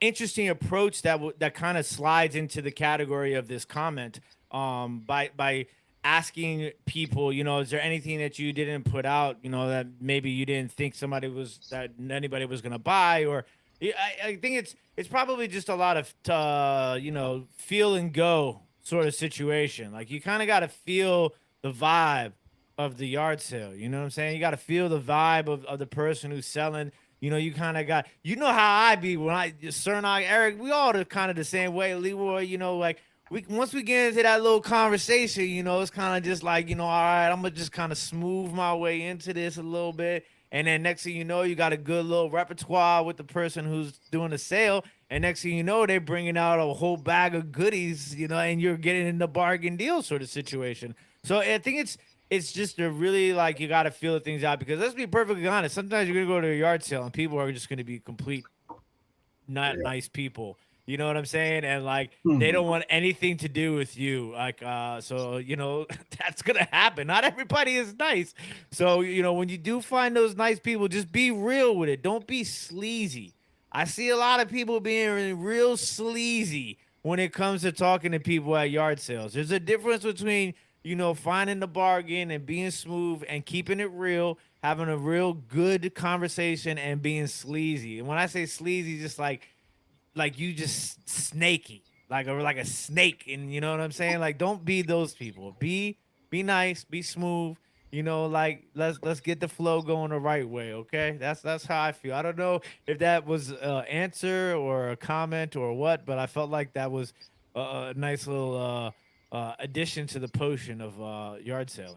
interesting approach that kind of slides into the category of this comment by asking people, is there anything that you didn't put out, that maybe you didn't think that anybody was going to buy, or I think it's probably just a lot of feel and go sort of situation. Like you kind of got to feel the vibe of the yard sale. You know what I'm saying? you got to feel the vibe of the person who's selling. You kind of got, how I be when Cernoch, Eric, we all are kind of the same way. Leroy, like once we get into that little conversation, it's kind of just like, all right, I'm gonna just kind of smooth my way into this a little bit. And then next thing you know, you got a good little repertoire with the person who's doing the sale. And next thing you know, they're bringing out a whole bag of goodies, and you're getting in the bargain deal sort of situation. So I think it's just a really like you got to feel the things out, because let's be perfectly honest. Sometimes you're gonna go to a yard sale and people are just gonna be complete not nice people. You know what I'm saying? And like they don't want anything to do with you. Like so that's gonna happen. Not everybody is nice. So when you do find those nice people, just be real with it. Don't be sleazy. I see a lot of people being real sleazy when it comes to talking to people at yard sales. There's a difference between finding the bargain and being smooth and keeping it real, having a real good conversation and being sleazy. And when I say sleazy, just like you just snaky, like a snake. And you know what I'm saying? Like don't be those people. Be nice, be smooth. Like let's get the flow going the right way. Okay, that's how I feel. I don't know if that was an answer or a comment or what, but I felt like that was a nice little addition to the potion of yard selling.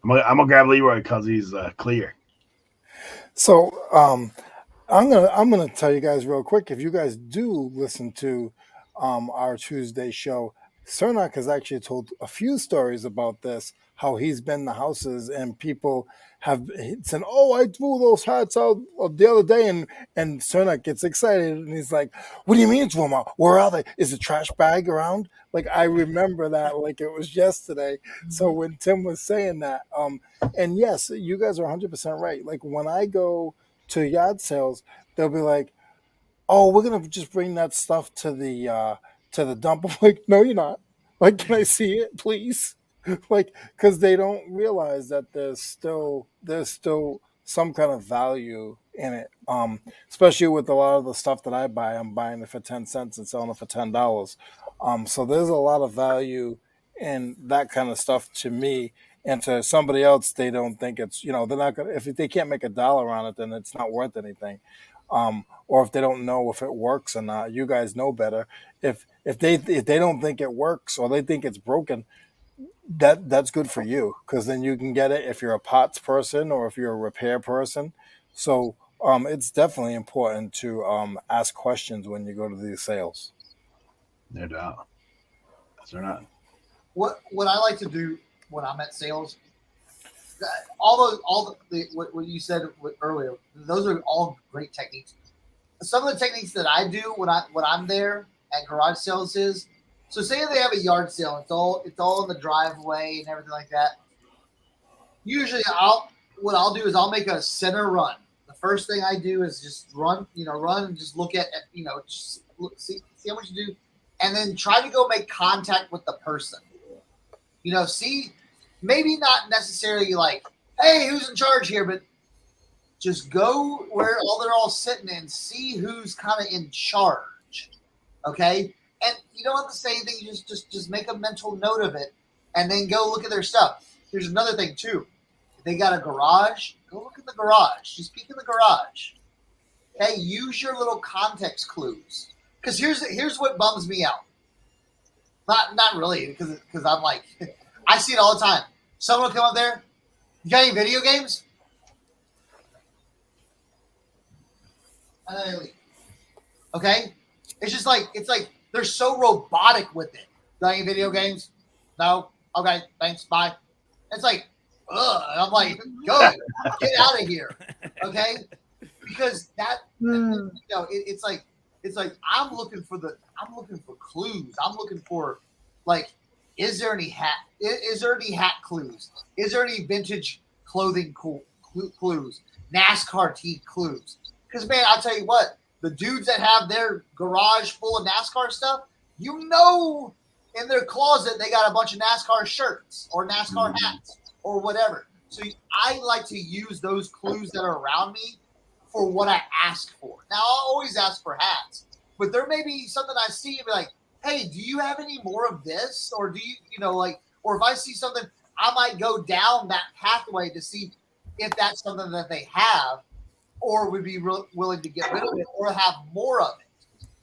I'm gonna grab Leroy because he's clear. So I'm gonna tell you guys real quick. If you guys do listen to our Tuesday show, Cernoch has actually told a few stories about this, how he's been in the houses and people have said, "Oh, I threw those hats out the other day," and Cernoch gets excited and he's like, "What do you mean you threw them out? Where are they? Is the trash bag around?" Like I remember that like it was yesterday. So when Tim was saying that, and yes, you guys are 100% right. Like when I go to yard sales, they'll be like, "Oh, we're gonna just bring that stuff to the dump." I'm like, "No, you're not. Like, can I see it, please?" Like, because they don't realize that there's still some kind of value in it. Especially with a lot of the stuff that I buy, I'm buying it for 10 cents and selling it for $10. So there's a lot of value in that kind of stuff to me. And to somebody else, they don't think it's, they're not gonna, if they can't make a dollar on it, then it's not worth anything. Or if they don't know if it works or not, you guys know better. If they don't think it works or they think it's broken, that's good for you because then you can get it if you're a parts person or if you're a repair person. So it's definitely important to ask questions when you go to these sales. No doubt. They're not. What I like to do when I'm at sales, what you said earlier, those are all great techniques. Some of the techniques that I do when I'm there at garage sales is, so say they have a yard sale, it's all in the driveway and everything like that. Usually what I'll do is I'll make a center run. The first thing I do is just run and just look at just see how much you do, and then try to go make contact with the person. See, maybe not necessarily like, hey, who's in charge here, but just go where they're all sitting and see who's kind of in charge. Okay. And you don't have to say anything. You just make a mental note of it and then go look at their stuff. Here's another thing too. If they got a garage, go look at the garage. Just peek in the garage. Okay. Use your little context clues. Because here's what bums me out. Not really, because I'm like, I see it all the time. Someone will come up there. You got any video games? And then they leave. Okay? It's like they're so robotic with it. Got any video games? No? Okay, thanks, bye. It's like, ugh. And I'm like, go, get out of here. Okay? Because it's like I'm looking for clues. I'm looking for like, is there any hat clues? Is there any vintage clothing clues? NASCAR tee clues? Because man, I'll tell you what, the dudes that have their garage full of NASCAR stuff, in their closet they got a bunch of NASCAR shirts or NASCAR hats or whatever. So I like to use those clues that are around me for what I ask for. Now I'll always ask for hats, but there may be something I see and be like, hey, do you have any more of this? Or do you or if I see something, I might go down that pathway to see if that's something that they have or would be willing to get rid of it or have more of it.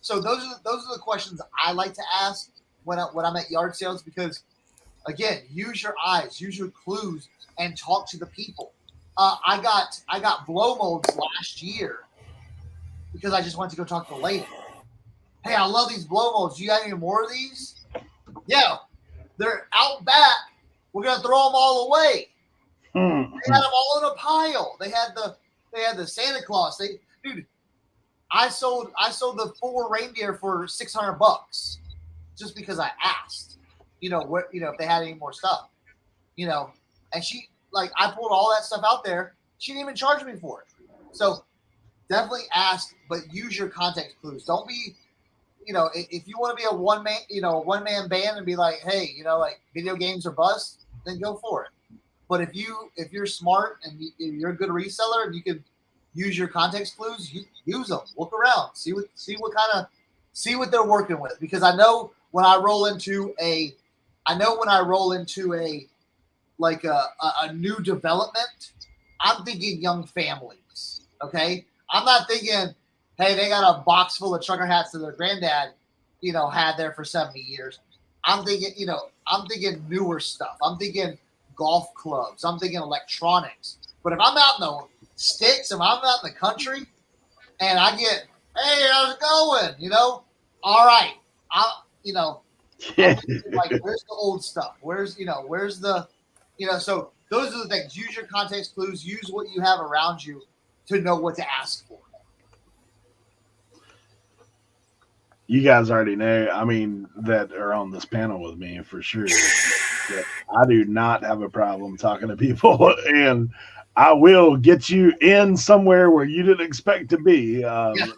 So those are the questions I like to ask when I'm at yard sales, because again, use your eyes, use your clues, and talk to the people. I got blow molds last year because I just went to go talk to the lady. Hey, I love these blow molds. Do you have any more of these? Yeah, they're out back. We're gonna throw them all away. They had them all in a pile. They had the Santa Claus. I sold the 4 reindeer for $600 just because I asked. If they had any more stuff. And she I pulled all that stuff out there. She didn't even charge me for it. So definitely ask, but use your context clues. Don't be, if you want to be a one man band and be like, hey, video games are bust, then go for it. But if you're smart and you're a good reseller and you can use your context clues, use them. Look around, see what they're working with. Because I know when I roll into a new development, I'm thinking young families. Okay, I'm not thinking, hey, they got a box full of trucker hats that their granddad, had there for 70 years. I'm thinking newer stuff. I'm thinking golf clubs. I'm thinking electronics. But if I'm out in the sticks, if I'm out in the country, and I get, hey, how's it going? All right, where's the old stuff? Where's the So those are the things. Use your context clues. Use what you have around you to know what to ask for. You guys already know, I mean, that are on this panel with me for sure. That I do not have a problem talking to people, and I will get you in somewhere where you didn't expect to be.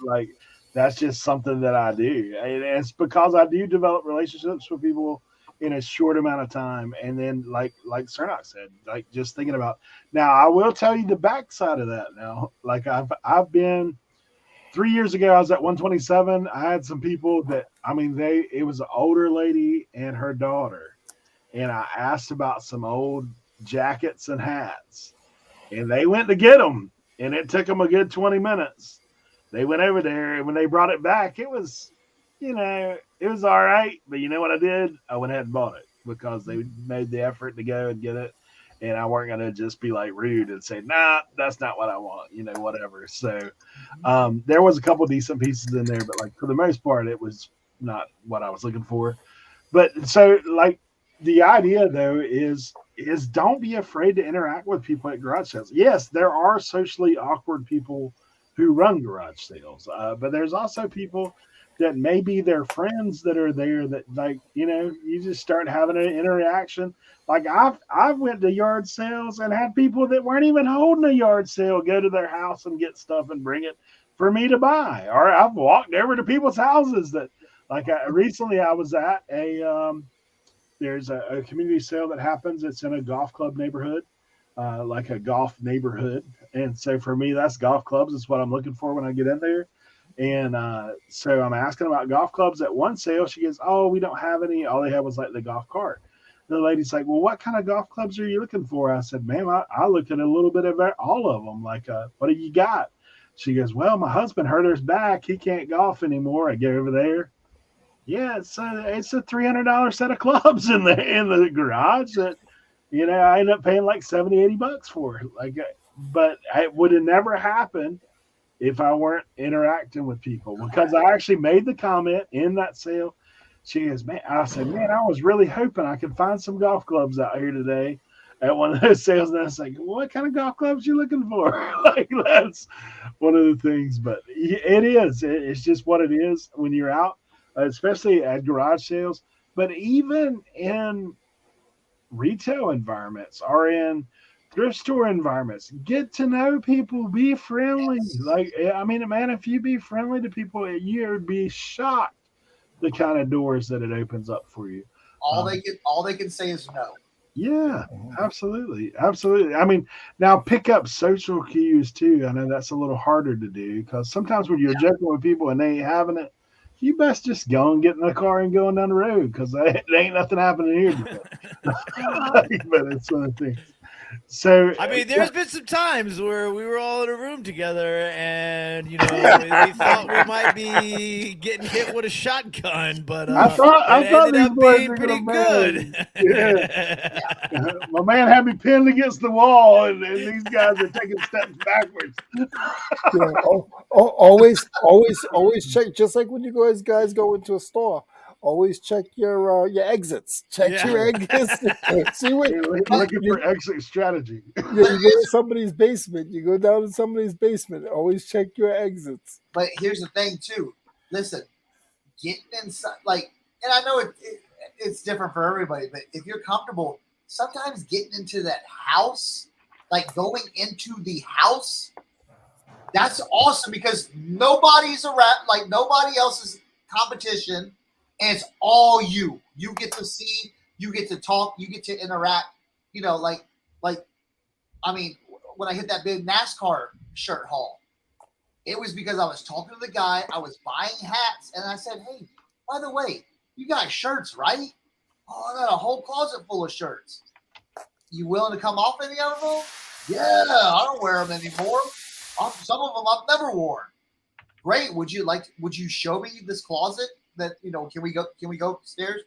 Like that's just something that I do, and it's because I do develop relationships with people in a short amount of time, and then like Cernoch said, like just thinking about. Now, I will tell you the backside of that. Now, like I've been 3 years ago, I was at 127. I had some people that, I mean, it was an older lady and her daughter. And I asked about some old jackets and hats. And they went to get them. And it took them a good 20 minutes. They went over there. And when they brought it back, it was, it was all right. But you know what I did? I went ahead and bought it because they made the effort to go and get it. And I weren't going to just be like rude and say, nah, that's not what I want, whatever. So there was a couple decent pieces in there, but like for the most part, it was not what I was looking for. But so like the idea though is don't be afraid to interact with people at garage sales. Yes, there are socially awkward people who run garage sales, but there's also people that may be their friends that are there that like, you just start having an interaction. Like I've went to yard sales and had people that weren't even holding a yard sale go to their house and get stuff and bring it for me to buy. Or I've walked over to people's houses that like recently I was at there's a community sale that happens. It's in a golf club neighborhood, like a golf neighborhood. And so for me, that's golf clubs. It's what I'm looking for when I get in there. And so I'm asking about golf clubs at one sale. She goes, oh, we don't have any. All they had was like the golf cart. The lady's like, well, what kind of golf clubs are you looking for? I said, ma'am, I look at a little bit of all of them. Like, what do you got? She goes, well, my husband hurt his back. He can't golf anymore. I go over there. Yeah, it's a $300 set of clubs in the garage that, I end up paying like $70-$80 for. Like, but it would have never happened if I weren't interacting with people, because I actually made the comment in that sale. She goes, man, I said, man, I was really hoping I could find some golf clubs out here today at one of those sales. And I was like, what kind of golf clubs you looking for? Like, that's one of the things, but it's just what it is when you're out, especially at garage sales, but even in retail environments or in thrift store environments, get to know people, be friendly. Like, I mean, man, if you be friendly to people, you'd be shocked the kind of doors that it opens up for you. All they can say is no. Yeah, absolutely. I mean, now pick up social cues too. I know that's a little harder to do because sometimes when you're joking with people and they ain't having it, you best just go and get in the car and going down the road because there ain't nothing happening here. But it's one of the things. So I mean, there's been some times where we were all in a room together, and we thought we might be getting hit with a shotgun, but I thought ended these up boys being were pretty gonna good. Yeah. My man had me pinned against the wall, and these guys are taking steps backwards. Always check. Just like when you guys go into a store. Always check your exits. Check your exits. See what you're looking for exit strategy. You go to somebody's basement. You go down to somebody's basement. Always check your exits. But here's the thing, too. Listen, getting inside, and I know it's different for everybody, but if you're comfortable, sometimes getting into that house, like going into the house, that's awesome because nobody's around, like nobody else's competition. And it's all you. You get to see, you get to talk, you get to interact. I mean, when I hit that big NASCAR shirt haul, it was because I was talking to the guy, I was buying hats, and I said, hey, by the way, you got shirts, right? Oh, I got a whole closet full of shirts. You willing to come off any of them? Yeah, I don't wear them anymore. Some of them I've never worn. Great. Would you show me this closet? That can we go upstairs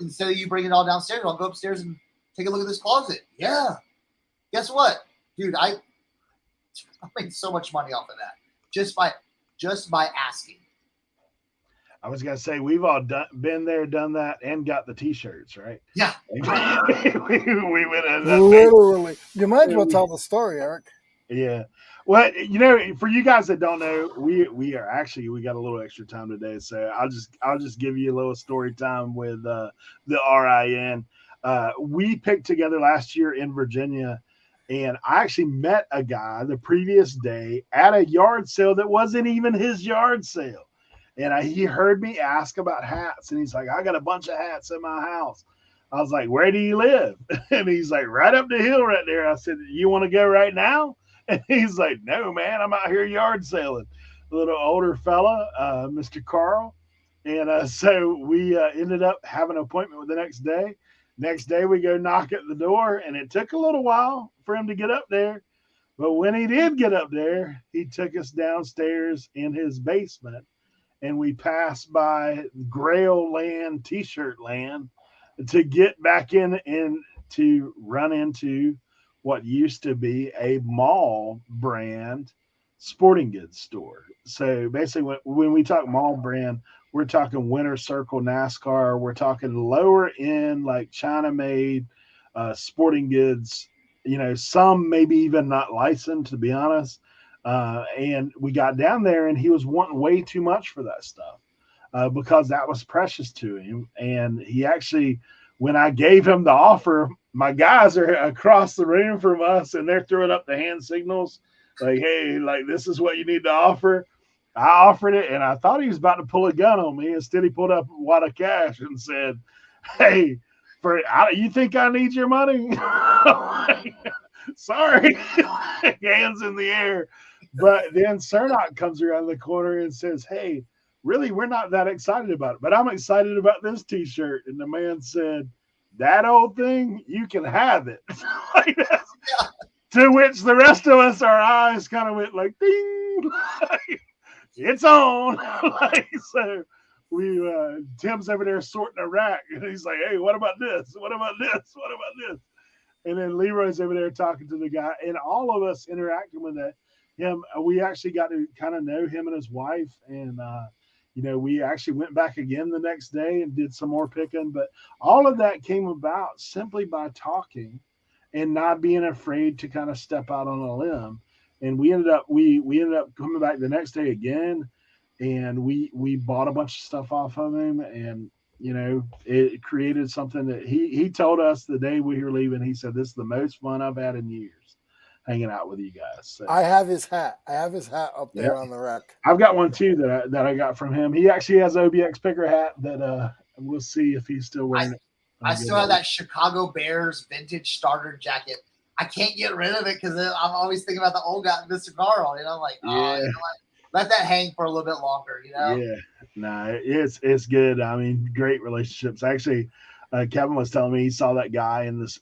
instead of you bringing it all downstairs? I'll go upstairs and take a look at this closet. Yeah. Guess what, dude? I made so much money off of that just by asking. I was gonna say we've all been there, done that, and got the T-shirts, right? Yeah. we went in that Literally. You might as well tell the story, Eric. Yeah. Well, you know, for you guys that don't know, we are actually we got a little extra time today, so I'll just give you a little story time with the RIN. We picked together last year in Virginia, and I actually met a guy the previous day at a yard sale that wasn't even his yard sale, and he heard me ask about hats, and he's like, "I got a bunch of hats in my house." I was like, "Where do you live?" And he's like, "Right up the hill, right there." I said, "You want to go right now?" And he's like, "No, man, I'm out here yard selling." A little older fella, Mr. Carl. And so we ended up having an appointment with the next day. Next day, we go knock at the door, and it took a little while for him to get up there. But when he did get up there, he took us downstairs in his basement, and we passed by Grail Land, T-shirt land, to get back in and to run into what used to be a mall brand sporting goods store. So basically, when we talk mall brand, we're talking Winter Circle, NASCAR. We're talking lower end, like China made sporting goods. You know, some maybe even not licensed, to be honest. And we got down there, and he was wanting way too much for that stuff because that was precious to him. And he actually, when I gave him the offer, my guys are across the room from us, and they're throwing up the hand signals like, "Hey, like this is what you need to offer." I offered it, and I thought he was about to pull a gun on me. Instead, he pulled up a wad of cash and said, "Hey, you think I need your money?" Sorry, hands in the air. But then Cernoch comes around the corner and says, "Hey, really, we're not that excited about it, but I'm excited about this T-shirt." And the man said, "That old thing, you can have it." Like that. To which the rest of us, our eyes kind of went like, "Ding!" It's on. Like, so we Tim's over there sorting a rack, and he's like, "Hey, what about this? What about this? What about this?" And then Leroy's over there talking to the guy, and all of us interacting with him. We actually got to kind of know him and his wife, and you know, we actually went back again the next day and did some more picking. But all of that came about simply by talking and not being afraid to kind of step out on a limb. And we ended up coming back the next day again, and we bought a bunch of stuff off of him, and you know, it created something that he told us the day we were leaving. He said, "This is the most fun I've had in years, hanging out with you guys." So, I have his hat. I have his hat up there on the rack. I've got one too that I got from him. He actually has an Obxpicker hat that we'll see if he's still wearing it. I still have that Chicago Bears vintage starter jacket. I can't get rid of it because I'm always thinking about the old guy, Mr. Carl. You know, like, oh, you know what? Let that hang for a little bit longer. You know? Yeah, no, it's good. I mean, great relationships. Actually, Kevin was telling me he saw that guy in this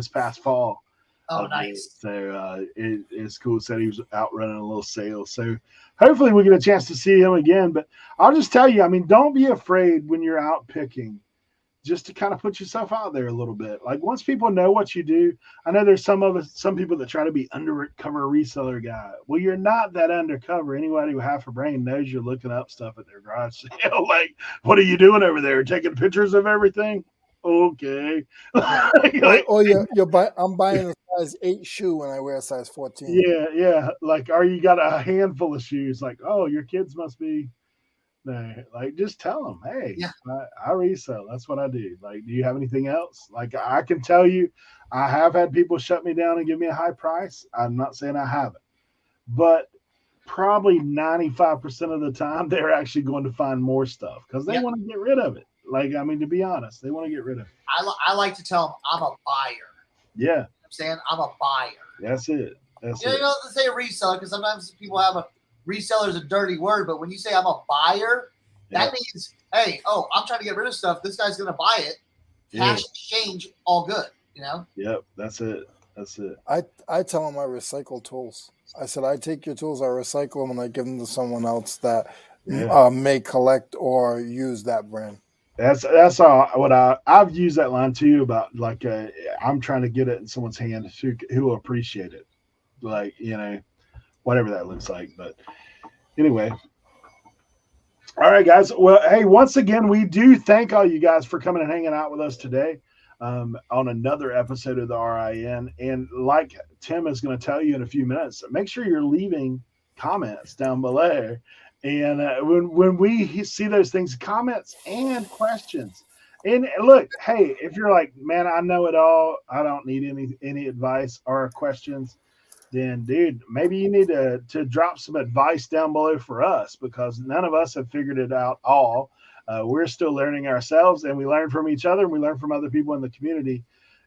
past fall. Oh, nice. So it's cool. Said he was out running a little sale. So hopefully we get a chance to see him again. But I'll just tell you, I mean, don't be afraid when you're out picking, just to kind of put yourself out there a little bit. Like once people know what you do, I know there's some people that try to be undercover reseller guy. Well, you're not that undercover. Anybody with half a brain knows you're looking up stuff at their garage sale. Like, what are you doing over there? Taking pictures of everything? Okay. I'm buying a size 8 shoe when I wear a size 14. Yeah. Like, are you got a handful of shoes? Like, oh, your kids must be. No, like just tell them, hey, yeah. I resell. That's what I do. Like, do you have anything else? Like, I can tell you, I have had people shut me down and give me a high price. I'm not saying I haven't, but probably 95% of the time, they're actually going to find more stuff because they want to get rid of it. Like, I mean, to be honest, they want to get rid of it. I like to tell them I'm a buyer. Yeah. You know what I'm saying I'm a buyer. That's it. You don't have to say a reseller because sometimes people have reseller is a dirty word, but when you say I'm a buyer, that means, hey, I'm trying to get rid of stuff. This guy's going to buy it. Cash exchange, all good, you know? Yep, that's it. I tell them I recycle tools. I said, I take your tools, I recycle them, and I give them to someone else that may collect or use that brand. That's all. What I've used that line too about like I'm trying to get it in someone's hand who will appreciate it, like, you know, whatever that looks like. But anyway, All right, guys. Well, hey, once again, we do thank all you guys for coming and hanging out with us today on another episode of the RIN. And like Tim is going to tell you in a few minutes, make sure you're leaving comments down below. And when we see those things, comments and questions. And look, hey, if you're like, man, I know it all, I don't need any advice or questions, then dude, maybe you need to drop some advice down below for us, because none of us have figured it out all. We're still learning ourselves, and we learn from each other, and we learn from other people in the community,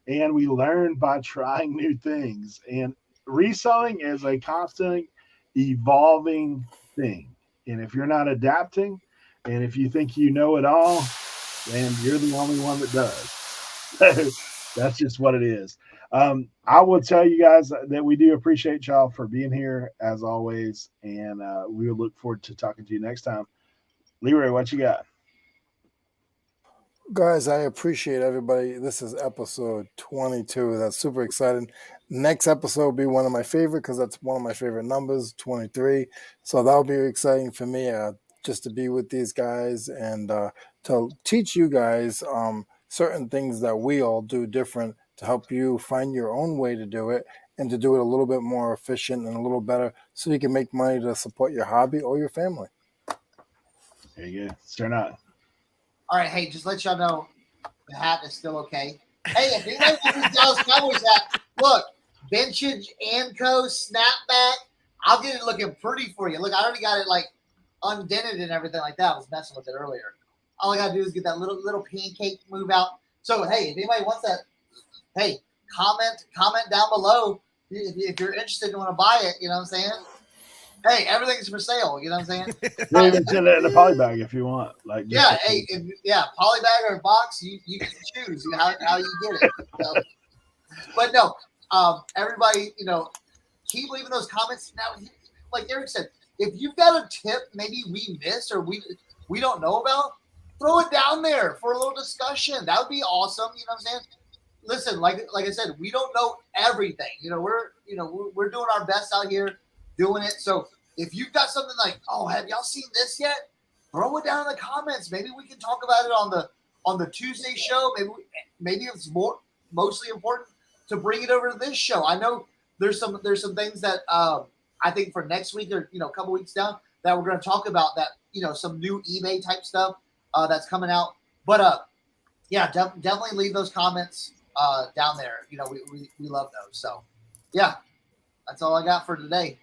and we learn by trying new things. And reselling is a constant evolving thing. And if you're not adapting, and if you think you know it all, then you're the only one that does. That's just what it is. I will tell you guys that we do appreciate y'all for being here as always, and we will look forward to talking to you next time. Leroy, what you got? Guys, I appreciate everybody. This is episode 22. That's super exciting. Next episode will be one of my favorite, because that's one of my favorite numbers, 23. So that'll be exciting for me, just to be with these guys and to teach you guys certain things that we all do different, to help you find your own way to do it, and to do it a little bit more efficient and a little better, so you can make money to support your hobby or your family. There you go. Cernoch. All right, hey, just let y'all know the hat is still okay. Hey, if anybody wants this Dallas Cowboys hat, look, vintage Anco snapback. I'll get it looking pretty for you. Look, I already got it like undented and everything like that. I was messing with it earlier. All I gotta do is get that little pancake move out. So hey, if anybody wants that, hey, comment down below if you're interested and want to buy it. You know what I'm saying? Hey, everything's for sale. You know what I'm saying? You even send it in a poly bag if you want. Like, yeah, hey, poly bag or box, you get to choose how you get it. So, but no, everybody, keep leaving those comments. Now, like Eric said, if you've got a tip maybe we missed or we don't know about, throw it down there for a little discussion. That would be awesome. You know what I'm saying? Listen, like I said, we don't know everything. We're doing our best out here doing it. So if you've got something like, oh, have y'all seen this yet? Throw it down in the comments. Maybe we can talk about it on the Tuesday show. Maybe it's mostly important to bring it over to this show. I know there's some things that I think for next week or a couple weeks down that we're going to talk about, that some new eBay type stuff that's coming out. But yeah, definitely leave those comments down there. We love those. So yeah, that's all I got for today.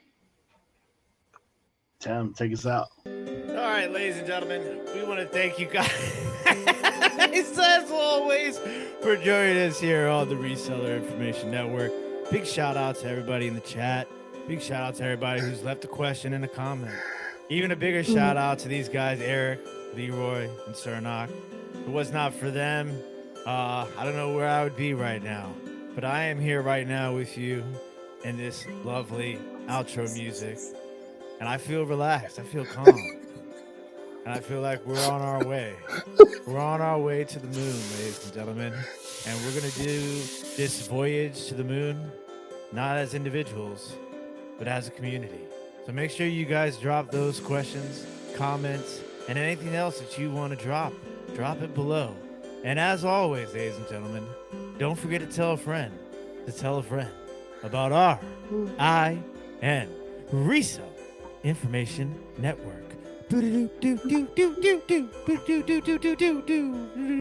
Tim, take us out. All right, ladies and gentlemen, we want to thank you guys as always for joining us here on the Reseller Information Network. Big shout out to everybody in the chat. Big shout out to everybody who's left a question in a comment. Even a bigger shout out to these guys, Eric, Leroy, and Cernoch. If it was not for them, I don't know where I would be right now. But I am here right now with you in this lovely outro music. And I feel relaxed. I feel calm. And I feel like we're on our way. We're on our way to the moon, ladies and gentlemen. And we're going to do this voyage to the moon, not as individuals, but as a community. So make sure you guys drop those questions, comments, and anything else that you want to drop. Drop it below. And as always, ladies and gentlemen, don't forget to tell a friend about our IN Reseller Information Network.